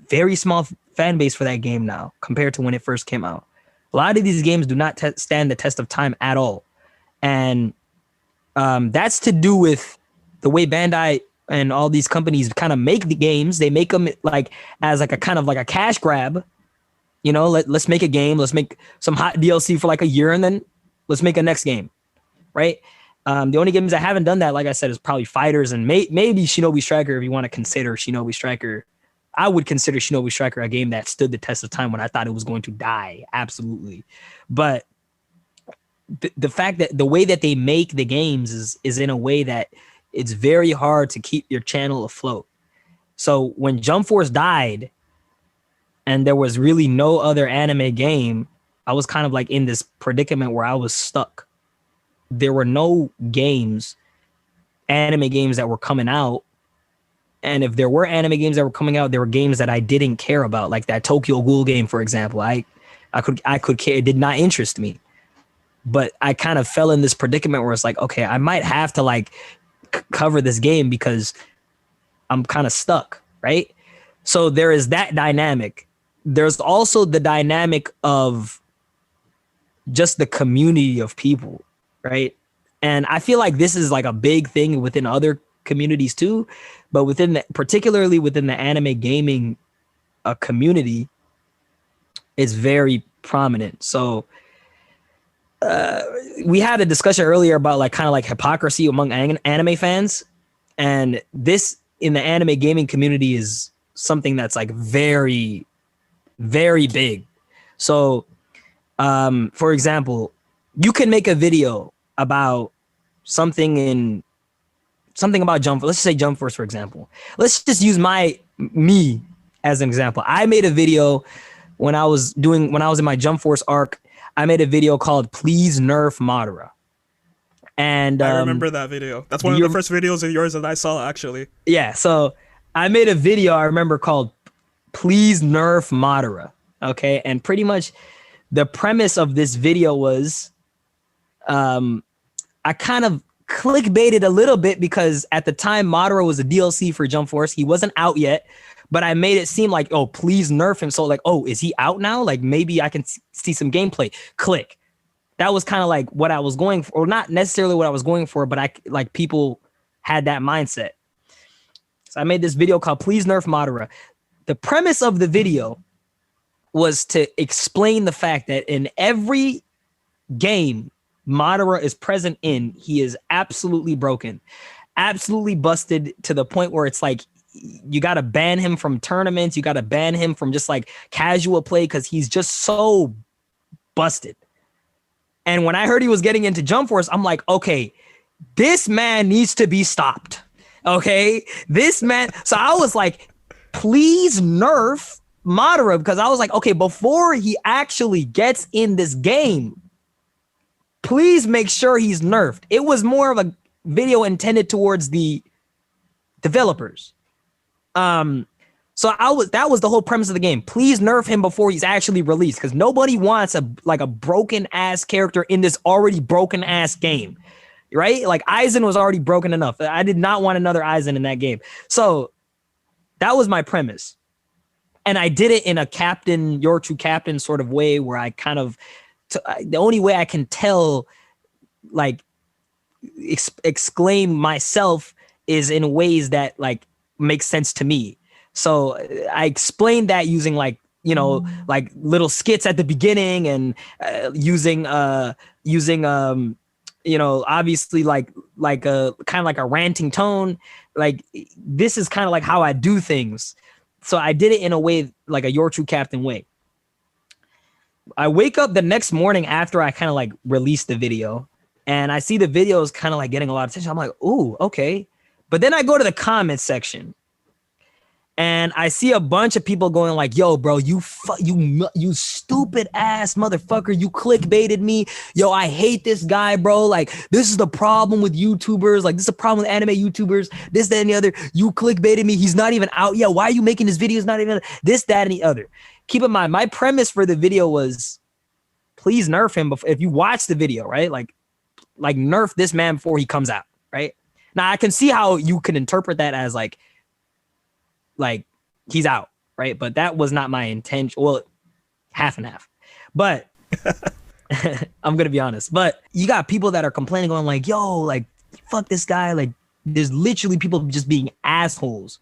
very small fan base for that game now compared to when it first came out. A lot of these games do not stand the test of time at all. And that's to do with the way Bandai and all these companies kind of make the games. They make them like as like a kind of like a cash grab. You know, let's make a game. Let's make some hot DLC for like a year, and then let's make a next game, right? The only games that haven't done that, like I said, is probably Fighters and maybe Shinobi Striker, if you want to consider Shinobi Striker. I would consider Shinobi Striker a game that stood the test of time when I thought it was going to die. Absolutely. But the fact that the way that they make the games is in a way that it's very hard to keep your channel afloat. So when Jump Force died and there was really no other anime game, I was kind of like in this predicament where I was stuck. There were no anime games that were coming out. And if there were anime games that were coming out, there were games that I didn't care about, like that Tokyo Ghoul game, for example. I could care. It did not interest me. But I kind of fell in this predicament where it's like, okay, I might have to like cover this game because I'm kind of stuck, right? So there is that dynamic. There's also the dynamic of just the community of people, right? And I feel like this is like a big thing within other communities too, but particularly within the anime gaming community, it's very prominent. So we had a discussion earlier about like kind of like hypocrisy among anime fans, and this in the anime gaming community is something that's like very, very big. So for example, you can make a video about something about Jump. Let's say Jump Force, for example. Let's just use me as an example. I made a video when I was in my Jump Force arc. I made a video called "Please Nerf Madara," and I remember that video. That's one of the first videos of yours that I saw, actually. Yeah, so I made a video I remember called "Please Nerf Madara." Okay, and pretty much the premise of this video was, I kind of clickbaited a little bit because at the time Madara was a DLC for Jump Force. He wasn't out yet, but I made it seem like, oh, please nerf him. So like, oh, is he out now? Like maybe I can see some gameplay. Click. That was kind of like what I was going for, or not necessarily what I was going for, but people had that mindset. So I made this video called "Please Nerf Madara." The premise of the video was to explain the fact that in every game Madara is present in, he is absolutely broken, absolutely busted to the point where it's like you got to ban him from tournaments. You got to ban him from just like casual play because he's just so busted. And when I heard he was getting into Jump Force, I'm like, okay, this man needs to be stopped. Okay, this man. So I was like, please nerf Madara, because I was like, okay, before he actually gets in this game, please make sure he's nerfed. It was more of a video intended towards the developers. So that was the whole premise of the game. Please nerf him before he's actually released, because nobody wants a broken ass character in this already broken ass game, right? Like Aizen was already broken enough. I did not want another Aizen in that game. So that was my premise, and I did it in a YourTrueCaptain sort of way, where I kind of the only way I can tell, like, exclaim myself is in ways that like make sense to me. So I explained that using like little skits at the beginning, and using obviously like a kind of like a ranting tone. Like this is kind of like how I do things. So I did it in a way like a YourTrueCaptain way. I wake up the next morning after I kind of like released the video, and I see the videos kind of like getting a lot of attention. I'm like, ooh, okay. But then I go to the comments section, and I see a bunch of people going like, "Yo, bro, you stupid ass motherfucker, you clickbaited me. Yo, I hate this guy, bro. Like, this is the problem with YouTubers. Like, this is a problem with anime YouTubers. This, that, and the other. You clickbaited me. He's not even out yet. Why are you making his videos not even this, that, and the other?" Keep in mind, my premise for the video was, please nerf him before, if you watch the video, right? Like nerf this man before he comes out, right? Now I can see how you can interpret that as like he's out, right? But that was not my intention. Well, half and half. But I'm gonna be honest. But you got people that are complaining, going like, "Yo, like fuck this guy." Like, there's literally people just being assholes.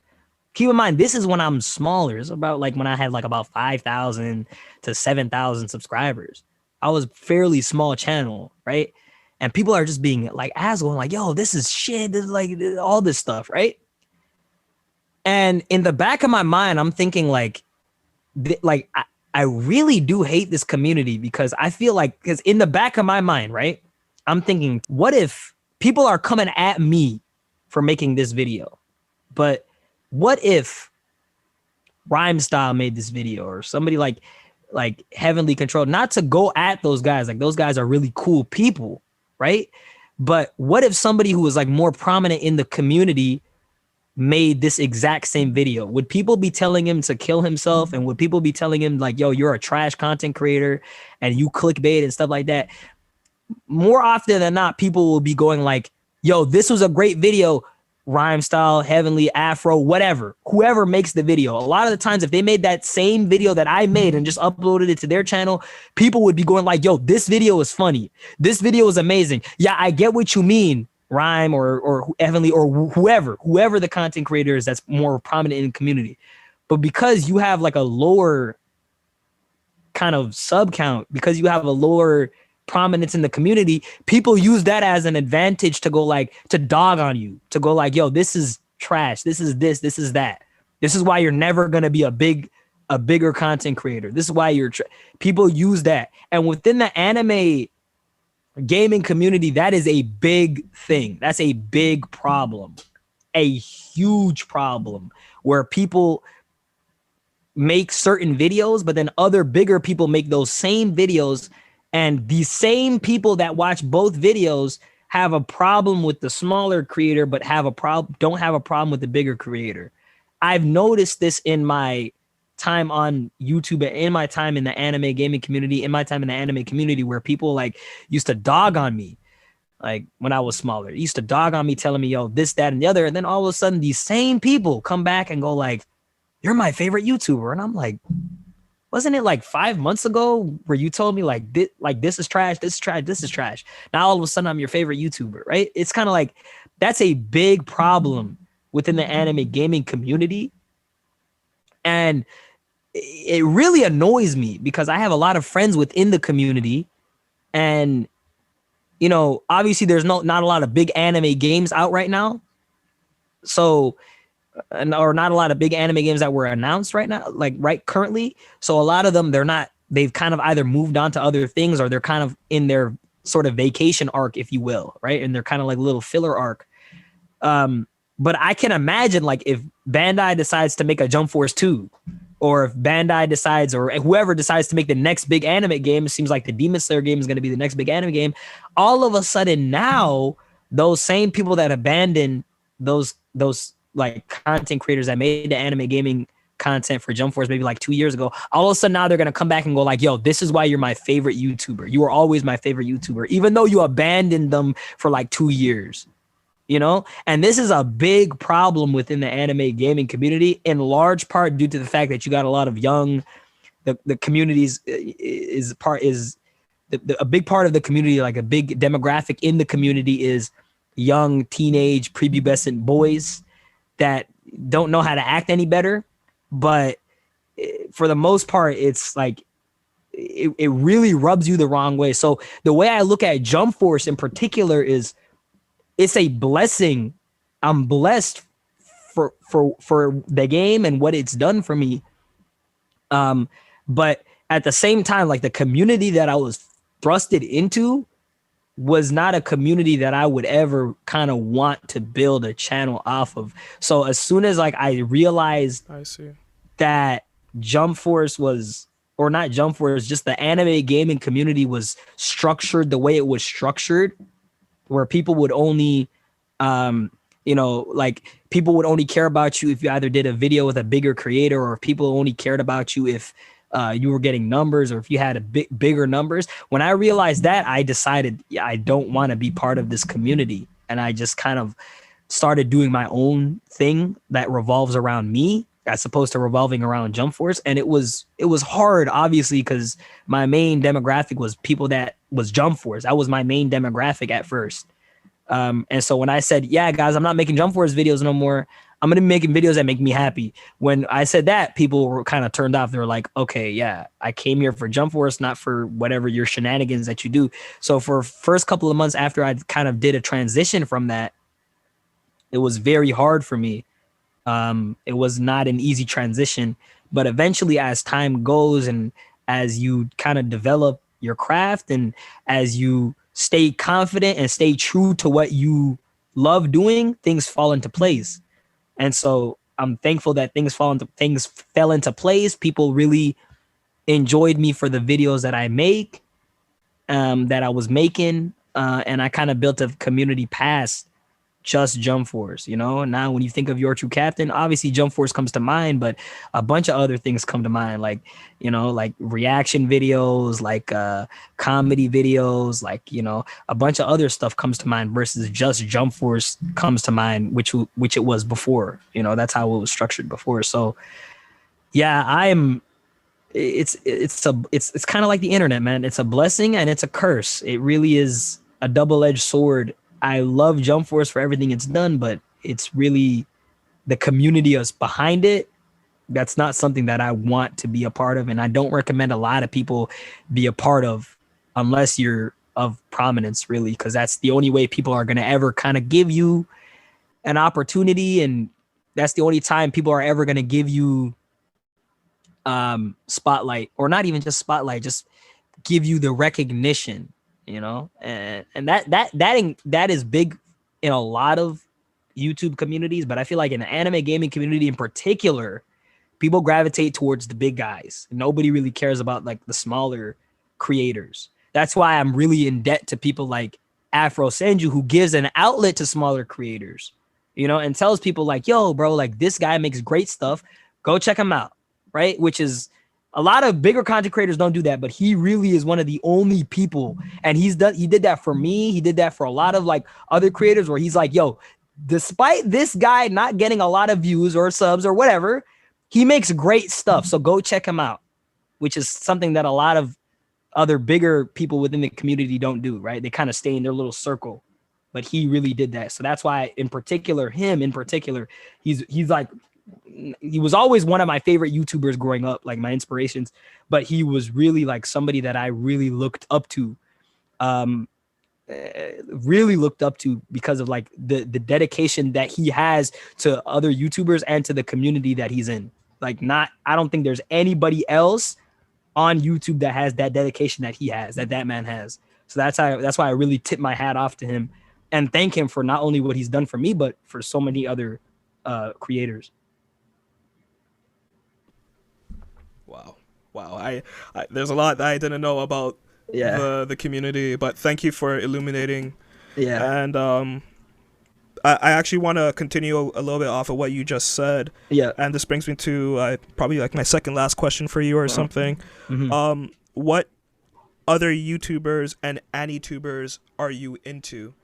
Keep in mind, this is when I'm smaller. It's about like when I had like about 5,000 to 7,000 subscribers. I was fairly small channel, right? And people are just being like assholes, like, "Yo, this is shit. This is like all this stuff," right? And in the back of my mind, I'm thinking like I really do hate this community, because I feel like, because in the back of my mind, right, I'm thinking, what if people are coming at me for making this video? But what if Rhyme Style made this video, or somebody like Heavenly Controlled? Not to go at those guys, like those guys are really cool people, right? But what if somebody who was like more prominent in the community made this exact same video? Would people be telling him to kill himself? And would people be telling him like, "Yo, you're a trash content creator and you clickbait and stuff like that"? More often than not, people will be going like, "Yo, this was a great video, Rhyme Style, Heavenly, Afro, whatever, whoever makes the video." A lot of the times, if they made that same video that I made and just uploaded it to their channel, people would be going like, "Yo, this video is funny. This video is amazing. Yeah, I get what you mean, Rhyme or Heavenly, or whoever the content creator is that's more prominent in the community." But because you have like a lower kind of sub count, because you have a lower prominence in the community, people use that as an advantage to go like, to dog on you, to go like, "Yo, this is trash. This is this is that. This is why you're never going to be a bigger content creator. This is why people use that." And within the anime gaming community, that is a big thing. That's a big problem, a huge problem, where people make certain videos, but then other bigger people make those same videos, and these same people that watch both videos have a problem with the smaller creator, but don't have a problem with the bigger creator. I've noticed this in my time on YouTube, in my time in the anime gaming community, in my time in the anime community, where people like used to dog on me, like when I was smaller, used to dog on me, telling me, "Yo, this, that, and the other." And then all of a sudden, these same people come back and go like, "You're my favorite YouTuber." And I'm like, wasn't it like 5 months ago where you told me like this is trash, this is trash, this is trash? Now all of a sudden I'm your favorite YouTuber, right? It's kind of like, that's a big problem within the anime gaming community. And it really annoys me, because I have a lot of friends within the community, and you know, obviously there's not a lot of big anime games out right now. So, or not a lot of big anime games that were announced right now, like right currently. So a lot of them, they've kind of either moved on to other things, or they're kind of in their sort of vacation arc, if you will, right? And they're kind of like a little filler arc. But I can imagine like if Bandai decides to make a Jump Force 2, or if Bandai decides, or whoever decides to make the next big anime game, it seems like the Demon Slayer game is going to be the next big anime game. All of a sudden now, those same people that abandoned those like content creators that made the anime gaming content for Jump Force maybe like 2 years ago, all of a sudden now they're going to come back and go like, "Yo, this is why you're my favorite YouTuber. You were always my favorite YouTuber, even though you abandoned them for like 2 years." You know, and this is a big problem within the anime gaming community, in large part due to the fact that you got a lot of young, the communities a big part of the community, like a big demographic in the community is young teenage prepubescent boys that don't know how to act any better. But for the most part, it's like it really rubs you the wrong way. So the way I look at Jump Force in particular is, it's a blessing. I'm blessed for the game and what it's done for me. But at the same time, like the community that I was thrusted into, was not a community that I would ever kind of want to build a channel off of. So as soon as like I realized I see. that Jump Force was, or not Jump Force, just the anime gaming community was structured the way it was structured, where people would only, um, like people would only care about you if you either did a video with a bigger creator, or if people only cared about you if you were getting numbers, or if you had a bigger numbers. When I realized that, I decided, yeah, I don't want to be part of this community, and I just kind of started doing my own thing that revolves around me as opposed to revolving around Jump Force. And it was hard, obviously, because my main demographic was people that was Jump Force. That was my main demographic at first. And so when I said, yeah, guys, I'm not making Jump Force videos no more, I'm gonna be making videos that make me happy. When I said that, people were kind of turned off. They were like, okay, yeah, I came here for Jump Force, not for whatever your shenanigans that you do. So for first couple of months after I kind of did a transition from that, it was very hard for me. It was not an easy transition, but eventually, as time goes and as you kind of develop your craft and as you stay confident and stay true to what you love doing, things fall into place. And so I'm thankful that things fell into place. People really enjoyed me for the videos that I make, that I was making, and I kind of built a community past just Jump Force. Now when you think of Your True Captain, obviously Jump Force comes to mind, but a bunch of other things come to mind, like like reaction videos, like comedy videos, like a bunch of other stuff comes to mind versus just Jump Force comes to mind, which it was before. That's how it was structured before. So yeah, it's kind of like the internet, man. It's a blessing and it's a curse. It really is a double-edged sword. I love Jump Force for everything it's done, but it's really the community is behind it. That's not something that I want to be a part of, and I don't recommend a lot of people be a part of unless you're of prominence, really, because that's the only way people are going to ever kind of give you an opportunity, and that's the only time people are ever going to give you spotlight, or not even just spotlight, just give you the recognition, and that is big in a lot of YouTube communities, but I feel like in the anime gaming community in particular, people gravitate towards the big guys. Nobody really cares about like the smaller creators. That's why I'm really in debt to people like Afro Senju, who gives an outlet to smaller creators, and tells people like, yo, bro, like this guy makes great stuff. Go check him out. Right. Which is a lot of bigger content creators don't do that, but he really is one of the only people. And he did that for me. He did that for a lot of like other creators where he's like, yo, despite this guy not getting a lot of views or subs or whatever, he makes great stuff. So go check him out, which is something that a lot of other bigger people within the community don't do, right? They kind of stay in their little circle, but he really did that. So that's why him in particular, he's like, he was always one of my favorite YouTubers growing up, like my inspirations, but he was really like somebody that I really looked up to, because of like the dedication that he has to other YouTubers and to the community that he's in. Like I don't think there's anybody else on YouTube that has that dedication that he has, that man has. So that's why I really tip my hat off to him and thank him for not only what he's done for me, but for so many other creators. Wow. I there's a lot that I didn't know about the community, but thank you for illuminating. Yeah. And I actually want to continue a little bit off of what you just said. Yeah. And this brings me to probably like my second last question for you or something. Mm-hmm. What other YouTubers and Anitubers are you into?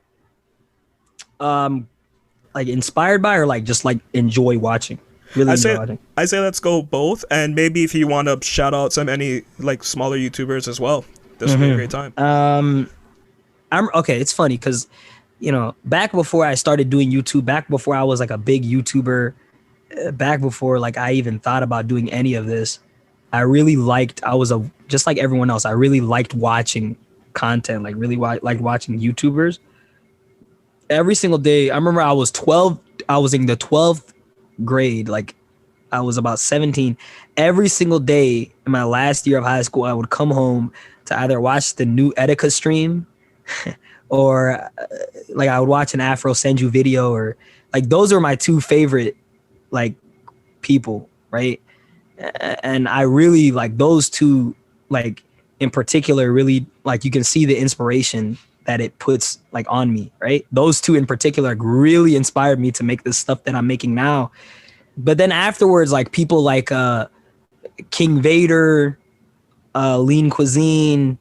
Like inspired by, or like just like enjoy watching? Really I enjoy watching. say let's go both, and maybe if you want to shout out any like smaller YouTubers as well, this would be a great time. I'm okay. It's funny because back before I started doing YouTube, back before I was like a big YouTuber, back before like I even thought about doing any of this, I really liked. Just like everyone else, I really liked watching content. Like really liked watching YouTubers. Every single day. I remember I was 12. I was in the 12th grade. Like I was about 17. Every single day in my last year of high school, I would come home to either watch the new Etika stream or like I would watch an Afro Senju video, or like those are my two favorite like people, right? And I really like those two, like in particular, really like you can see the inspiration that it puts like on me, right? Those two in particular like, really inspired me to make this stuff that I'm making now. But then afterwards, like people like King Vader, Lean Cuisine,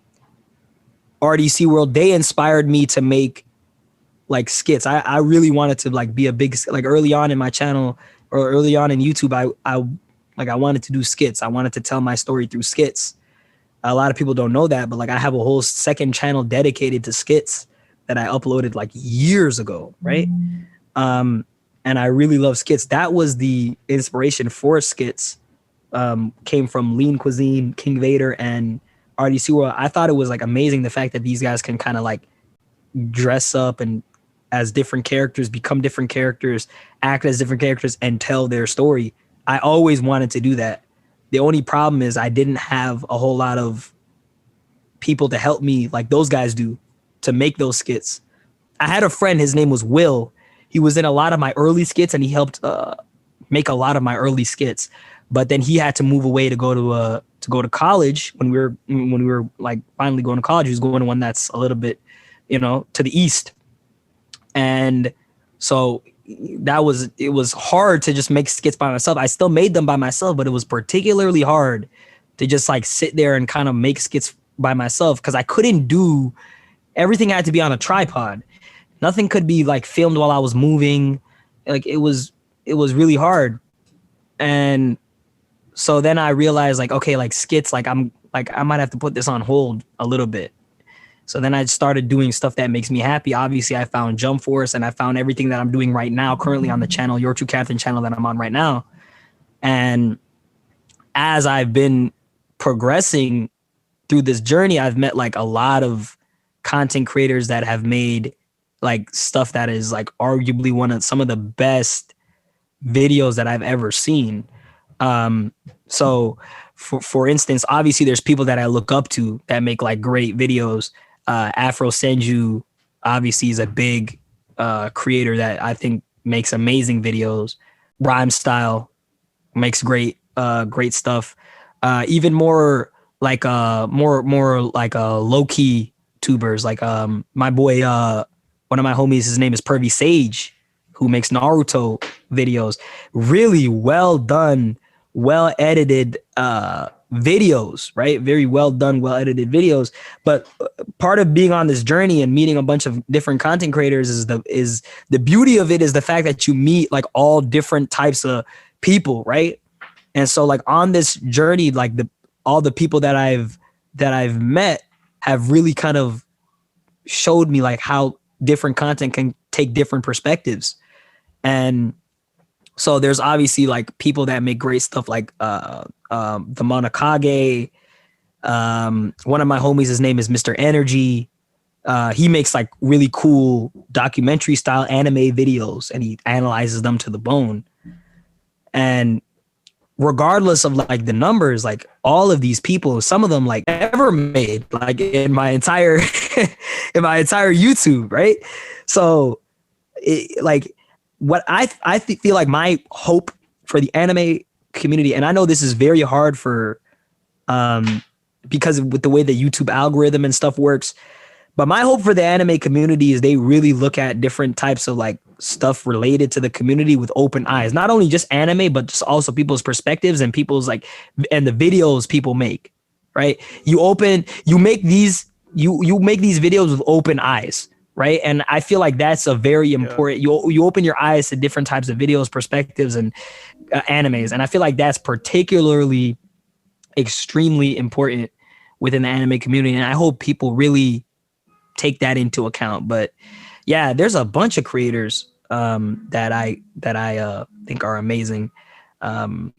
RDC World, they inspired me to make like skits. I really wanted to like be a big, like early on in my channel or early on in YouTube, I wanted to do skits. I wanted to tell my story through skits. A lot of people don't know that, but like I have a whole second channel dedicated to skits that I uploaded like years ago, right? And I really love skits. That was the inspiration for skits. Came from Lean Cuisine, King Vader, and RDC World. I thought it was like amazing the fact that these guys can kind of like dress up and as different characters, become different characters, act as different characters, and tell their story. I always wanted to do that. The only problem is I didn't have a whole lot of people to help me like those guys do to make those skits. I had a friend, his name was Will. He was in a lot of my early skits and he helped make a lot of my early skits. But then he had to move away to go to college when we were like finally going to college. He was going to one that's a little bit, to the east. And so it was hard to just make skits by myself. I still made them by myself, but it was particularly hard to just like sit there and kind of make skits by myself because I couldn't do everything. Had to be on a tripod. Nothing could be like filmed while I was moving. Like it was really hard. And so then I realized like, okay, like skits, like I might have to put this on hold a little bit. So then I started doing stuff that makes me happy. Obviously, I found Jump Force and I found everything that I'm doing right now, currently on the channel, YourTrueCaptain channel that I'm on right now. And as I've been progressing through this journey, I've met like a lot of content creators that have made like stuff that is like arguably some of the best videos that I've ever seen. So for instance, obviously there's people that I look up to that make like great videos. Afro Senju obviously is a big creator that I think makes amazing videos. Rhyme Style makes great stuff. Even more like low key tubers like my boy one of my homies, his name is Pervy Sage, who makes Naruto videos. Really well done, well edited videos, right? Very well done, well edited videos. But part of being on this journey and meeting a bunch of different content creators is the beauty of it is the fact that you meet like all different types of people, right? And so like on this journey, like all the people that I've met have really kind of showed me like how different content can take different perspectives. And so there's obviously like people that make great stuff like the Monokage. One of my homies, his name is Mr. Energy. He makes like really cool documentary style anime videos and he analyzes them to the bone. And regardless of like the numbers, like all of these people, some of them like never made like in my entire YouTube, right? So like what I feel like my hope for the anime community, and I know this is very hard for because with the way the YouTube algorithm and stuff works, but my hope for the anime community is they really look at different types of like stuff related to the community with open eyes. Not only just anime, but just also people's perspectives and people's like, and the videos people make, right? You make these videos with open eyes, right? And I feel like that's a very important, you open your eyes to different types of videos, perspectives, and animes. And I feel like that's particularly extremely important within the anime community. And I hope people really take that into account. But yeah, there's a bunch of creators that I think are amazing. You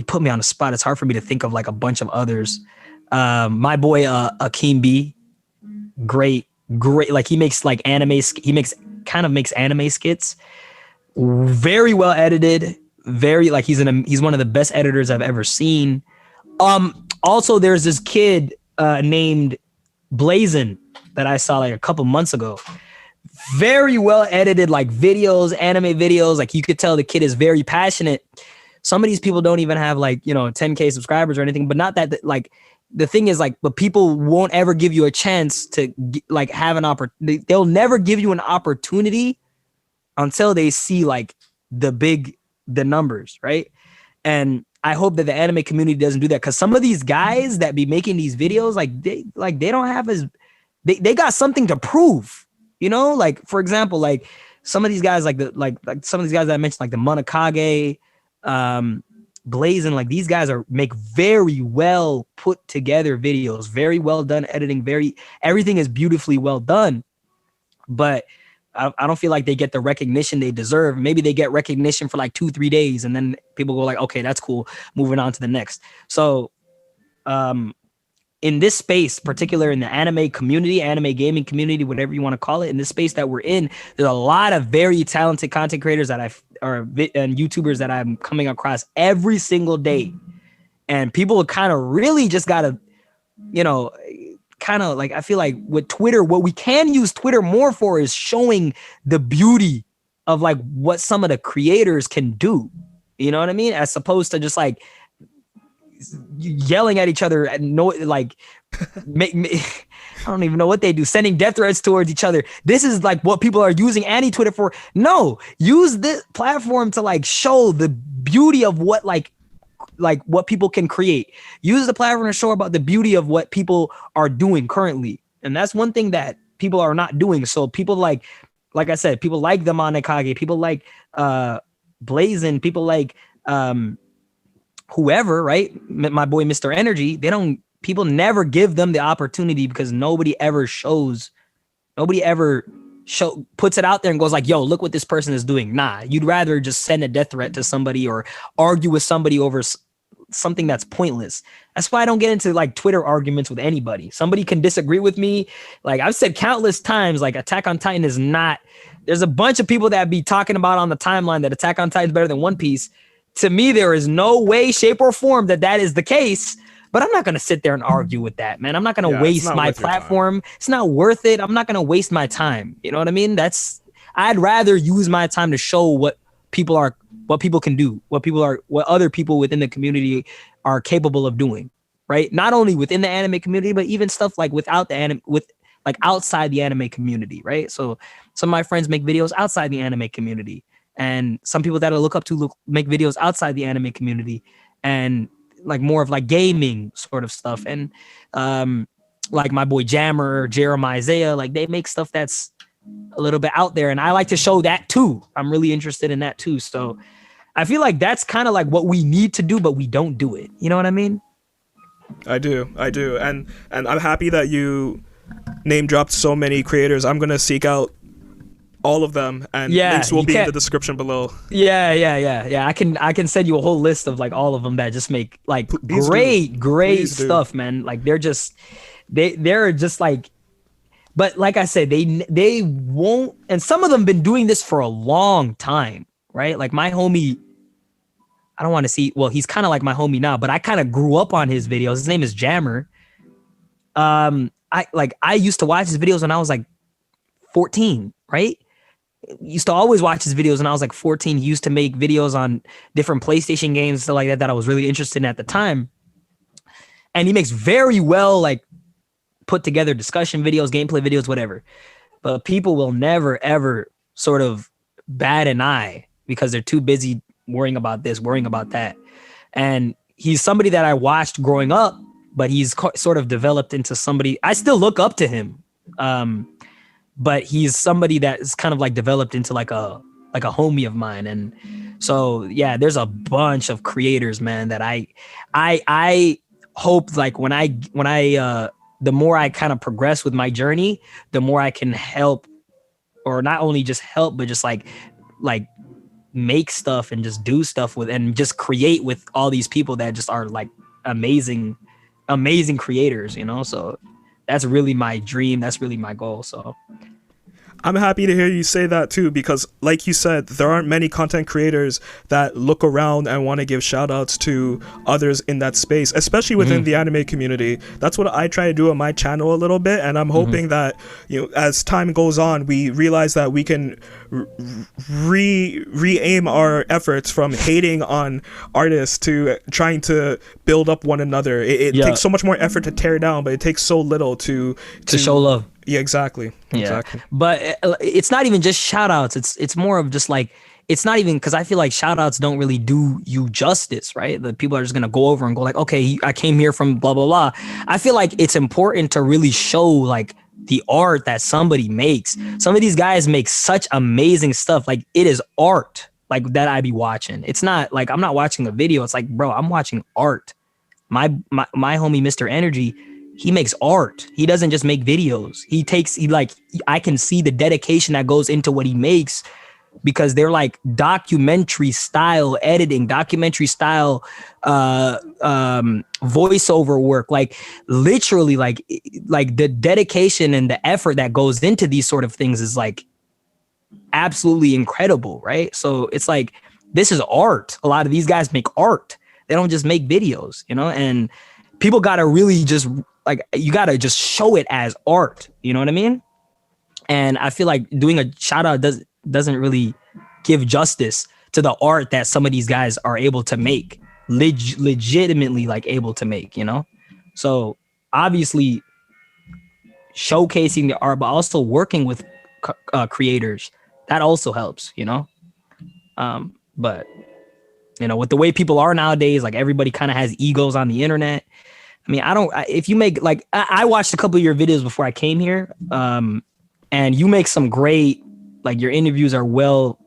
put me on the spot. It's hard for me to think of like a bunch of others. My boy Akeem B, great. Like he makes like anime. He makes anime skits. Very well edited. Very like he's one of the best editors I've ever seen. Also, there's this kid named Blazin. that I saw like a couple months ago. Very well edited, like videos, anime videos. Like you could tell the kid is very passionate. Some of these people don't even have like, 10K subscribers or anything, but not that like the thing is like, but people won't ever give you a chance to like have an opportunity. They'll never give you an opportunity until they see like the numbers, right? And I hope that the anime community doesn't do that, because some of these guys that be making these videos, they don't have they got something to prove, like for example, like some of these guys like some of these guys that I mentioned, like the Monokage, Blazing, like these guys make very well put together videos, very well done editing, everything is beautifully well done, but I don't feel like they get the recognition they deserve. Maybe they get recognition for like 2-3 days, and then people go like, okay, that's cool, moving on to the next. So in this space, particular in the anime community, anime gaming community, whatever you want to call it, in this space that we're in, there's a lot of very talented content creators and YouTubers that I'm coming across every single day. And people kind of really just got to, kind of like, I feel like with Twitter, what we can use Twitter more for is showing the beauty of like what some of the creators can do. You know what I mean? As opposed to just like yelling at each other and I don't even know what they do, sending death threats towards each other. This is like what people are using Twitter for. No, use this platform to like show the beauty of what like what people can create. Use the platform to show about the beauty of what people are doing currently. And that's one thing that people are not doing. So people like I said, people like the Monokage, people like Blazing, people like whoever, right? My boy Mr. Energy, people never give them the opportunity, because nobody ever puts it out there and goes like, yo, look what this person is doing. Nah, you'd rather just send a death threat to somebody or argue with somebody over something that's pointless. That's why I don't get into like Twitter arguments with anybody. Somebody can disagree with me. Like I've said countless times, like Attack on Titan is not, there's a bunch of people that be talking about on the timeline that Attack on Titan is better than One Piece. To me, there is no way, shape, or form that is the case. But I'm not going to sit there and argue with that, man. I'm not going to waste my platform. It's not worth it. I'm not going to waste my time. You know what I mean? I'd rather use my time to show what people can do, what other people within the community are capable of doing, right? Not only within the anime community, but even stuff like outside the anime community, right? So some of my friends make videos outside the anime community, and some people that I look up to make videos outside the anime community, and like more of like gaming sort of stuff. And like my boy Jammer, Jeremiah Isaiah, like they make stuff that's a little bit out there, and I like to show that too. I'm really interested in that too. So I feel like that's kind of like what we need to do, but we don't do it. You know what I mean? I do. And I'm happy that you name dropped so many creators. I'm going to seek out all of them, and links will be in the description below. Yeah. I can send you a whole list of like all of them that just make like great stuff, man. Like they're just like, but like I said, they won't, and some of them been doing this for a long time, right? Like my homie, I don't want to see, well, he's kind of like my homie now, but I kind of grew up on his videos. His name is Jammer. I used to watch his videos when I was like 14, right? Used to always watch his videos when I was like 14. He used to make videos on different PlayStation games, stuff like that I was really interested in at the time. And he makes very well like put together discussion videos, gameplay videos, whatever. But people will never ever sort of bat an eye because they're too busy worrying about this, worrying about that. And he's somebody that I watched growing up, but he's sort of developed into somebody, I still look up to him. But he's somebody that is kind of like developed into like a homie of mine. And so, yeah, there's a bunch of creators, man, that I hope like when I the more I kind of progress with my journey, the more I can help, or not only just help, but just like make stuff and just do stuff with, and just create with all these people that just are like amazing creators, you know? So that's really my dream. That's really my goal. So I'm happy to hear you say that too, because like you said, there aren't many content creators that look around and want to give shout outs to others in that space, especially within the anime community. That's what I try to do on my channel a little bit, and I'm hoping that, you know, as time goes on, we realize that we can re-aim our efforts from hating on artists to trying to build up one another. It takes so much more effort to tear down, but it takes so little to show love. Yeah, exactly. Yeah. Exactly. But it's not even just shout outs. It's more of just like, it's not even, because I feel like shout outs don't really do you justice, right? The people are just going to go over and go like, okay, I came here from blah, blah, blah. I feel like it's important to really show like the art that somebody makes. Some of these guys make such amazing stuff. Like, it is art like that I be watching. It's not like I'm not watching a video. It's like, bro, I'm watching art. My homie, Mr. Energy, he makes art. He doesn't just make videos. I can see the dedication that goes into what he makes, because they're like documentary style editing, documentary style voiceover work. Like, literally, like the dedication and the effort that goes into these sort of things is like absolutely incredible, right? So it's like, this is art. A lot of these guys make art. They don't just make videos, you know, and people got to really just like, you got to just show it as art. You know what I mean? And I feel like doing a shout out doesn't really give justice to the art that some of these guys are able to make, legitimately like able to make, you know? So obviously showcasing the art, but also working with creators, that also helps, you know? But you know, with the way people are nowadays, like everybody kind of has egos on the internet. I mean, if you make like, I watched a couple of your videos before I came here, and you make some great, like your interviews are well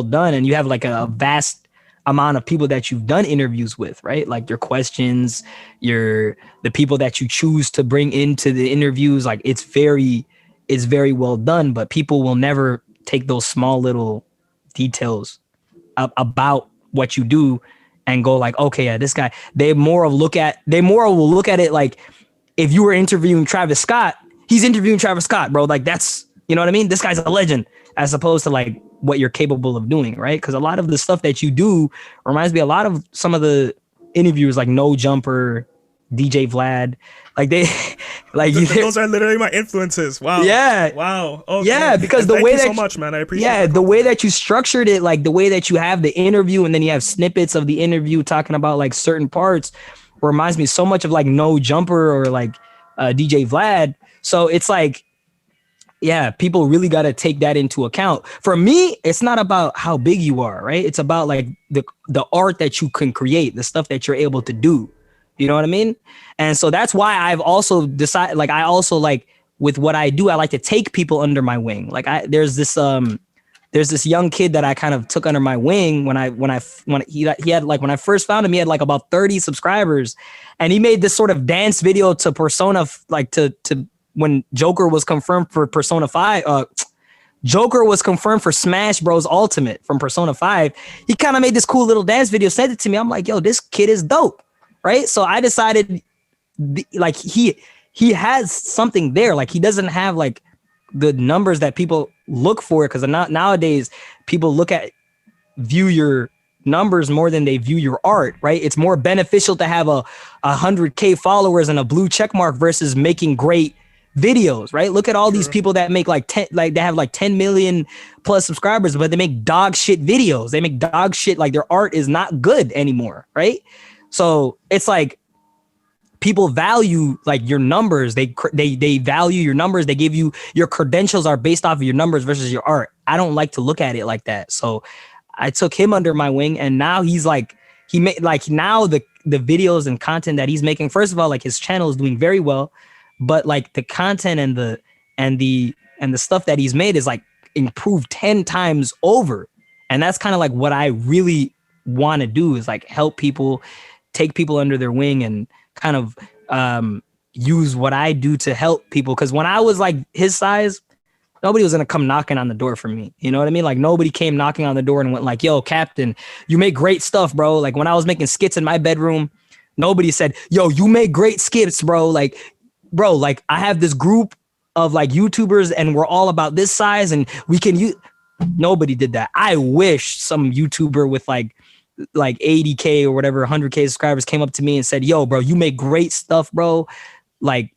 done, and you have like a vast amount of people that you've done interviews with, right? Like your questions, the people that you choose to bring into the interviews, like it's very well done, but people will never take those small little details about what you do and go like, okay, yeah, this guy, they more will look at it like, if you were interviewing Travis Scott, he's interviewing Travis Scott, bro. Like, that's, you know what I mean? This guy's a legend, as opposed to like what you're capable of doing, right? Because a lot of the stuff that you do reminds me a lot of some of the interviews, like No Jumper, DJ Vlad, like they, like those are literally my influences. Wow. Yeah. Wow. Okay. Yeah, because and the way thank you that so much, man. I appreciate. Yeah, the way that you structured it, like the way that you have the interview, and then you have snippets of the interview talking about like certain parts, reminds me so much of like No Jumper or like DJ Vlad. So it's like, yeah, people really got to take that into account. For me, it's not about how big you are, right? It's about like the art that you can create, the stuff that you're able to do. You know what I mean? And so that's why I've also decided, like, I also like with what I do, I like to take people under my wing. Like there's this young kid that I kind of took under my wing when he had like, when I first found him, he had like about 30 subscribers, and he made this sort of dance video to Persona, like to when Joker was confirmed for Persona 5, Joker was confirmed for Smash Bros. Ultimate from Persona 5. He kind of made this cool little dance video, sent it to me. I'm like, yo, this kid is dope, right? So I decided, like, he has something there. Like, he doesn't have like the numbers that people look for, because nowadays people view your numbers more than they view your art, right? It's more beneficial to have a 100K followers and a blue check mark versus making great videos, right? Look at all these people that make like they have like 10 million plus subscribers, but they make dog shit videos. They make dog shit, like their art is not good anymore, right? So it's like people value like your numbers. They value your numbers. They give you, your credentials are based off of your numbers versus your art. I don't like to look at it like that. So I took him under my wing, and now he's like, he made like, now the videos and content that he's making, first of all, like his channel is doing very well. But like the content and the stuff that he's made is like improved 10 times over. And that's kind of like what I really want to do, is like help people, take people under their wing, and kind of use what I do to help people. Because when I was like his size, nobody was going to come knocking on the door for me. You know what I mean? Like nobody came knocking on the door and went like, yo, Captain, you make great stuff, bro. Like when I was making skits in my bedroom, nobody said, yo, you make great skits, bro. Like, bro, like I have this group of like YouTubers and we're all about this size and we can use. Nobody did that. I wish some YouTuber with like 80K or whatever 100K subscribers came up to me and said, yo, bro, you make great stuff, bro. Like,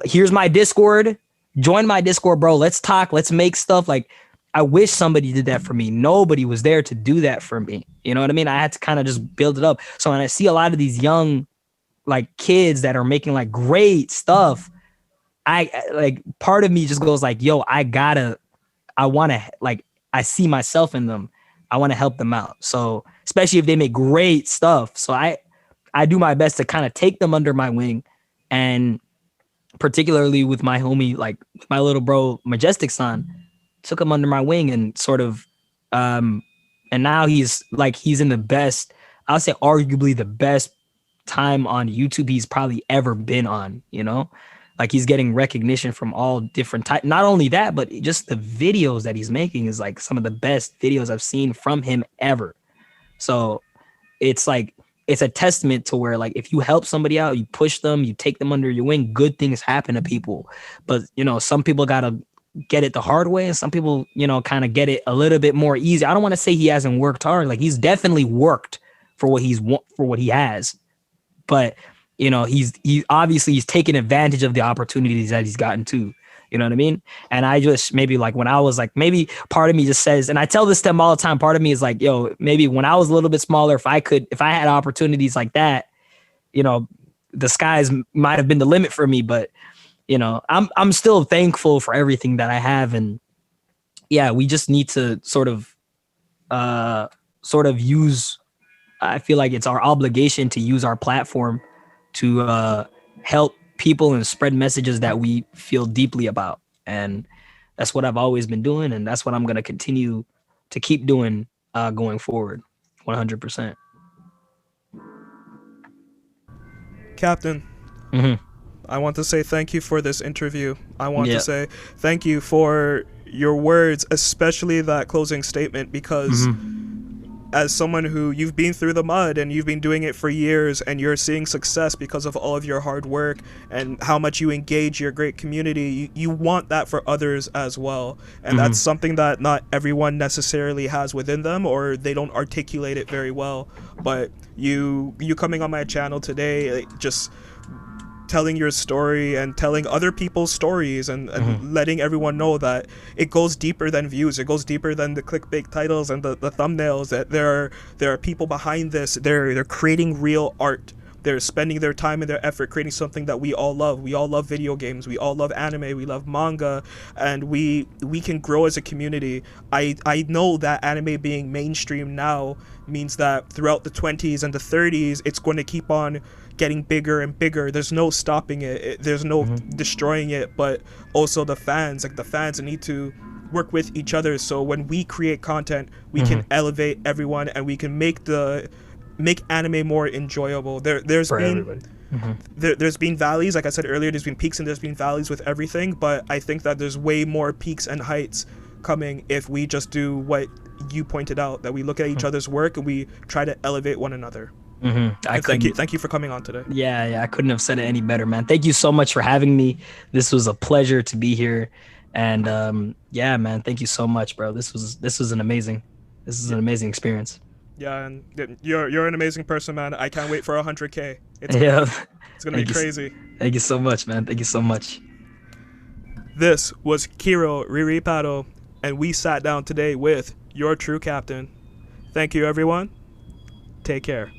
here's my Discord. Join my Discord, bro. Let's talk. Let's make stuff. Like, I wish somebody did that for me. Nobody was there to do that for me. You know what I mean? I had to kind of just build it up. So when I see a lot of these young like kids that are making like great stuff, I like part of me just goes like, yo, I want to like, I see myself in them. I want to help them out. So especially if they make great stuff. So I do my best to kind of take them under my wing, and particularly with my homie, like my little bro, Majestic Son, took him under my wing and sort of, and now he's in the best, I'll say arguably the best time on YouTube he's probably ever been on, you know? Like he's getting recognition from all different types. Not only that, but just the videos that he's making is like some of the best videos I've seen from him ever. So it's like, it's a testament to where like, if you help somebody out, you push them, you take them under your wing, good things happen to people. But, you know, some people got to get it the hard way and some people, you know, kind of get it a little bit more easy. I don't want to say he hasn't worked hard. Like he's definitely worked for what he has. But you know, he's obviously taken advantage of the opportunities that he's gotten too. You know what I mean? And I just maybe like when I was like, maybe part of me just says, and I tell this to him all the time, part of me is like, yo, maybe when I was a little bit smaller, if I had opportunities like that, you know, the skies might have been the limit for me. But, you know, I'm still thankful for everything that I have. And yeah, we just need to sort of use, I feel like it's our obligation to use our platform to help people and spread messages that we feel deeply about. And that's what I've always been doing. And that's what I'm going to continue to keep doing going forward. 100%. Captain, I want to say thank you for this interview. I want to say thank you for your words, especially that closing statement, because as someone who you've been through the mud and you've been doing it for years and you're seeing success because of all of your hard work and how much you engage your great community, you want that for others as well. And that's something that not everyone necessarily has within them, or they don't articulate it very well. But you coming on my channel today, like, just telling your story and telling other people's stories and letting everyone know that it goes deeper than views. It goes deeper than the clickbait titles and the thumbnails. That there are people behind this. They're creating real art. They're spending their time and their effort creating something that we all love. We all love video games. We all love anime. We love manga, and we can grow as a community. I know that anime being mainstream now means that throughout the 20s and the 30s, it's going to keep on getting bigger and bigger. There's no stopping it. There's no destroying it. But also the fans need to work with each other. So when we create content, we can elevate everyone, and we can make anime more enjoyable. There's been valleys, like I said earlier. There's been peaks and there's been valleys with everything. But I think that there's way more peaks and heights coming if we just do what you pointed out, that we look at each other's work and we try to elevate one another. Thank you for coming on today. Yeah, I couldn't have said it any better, man. Thank you so much for having me. This was a pleasure to be here, and yeah, man, thank you so much, bro. This is an amazing experience. Yeah, and you're an amazing person, man. I can't wait for 100K. It's gonna be crazy. Thank you so much, man. Thank you so much. This was Kero Riripado, and we sat down today with your true captain. Thank you, everyone. Take care.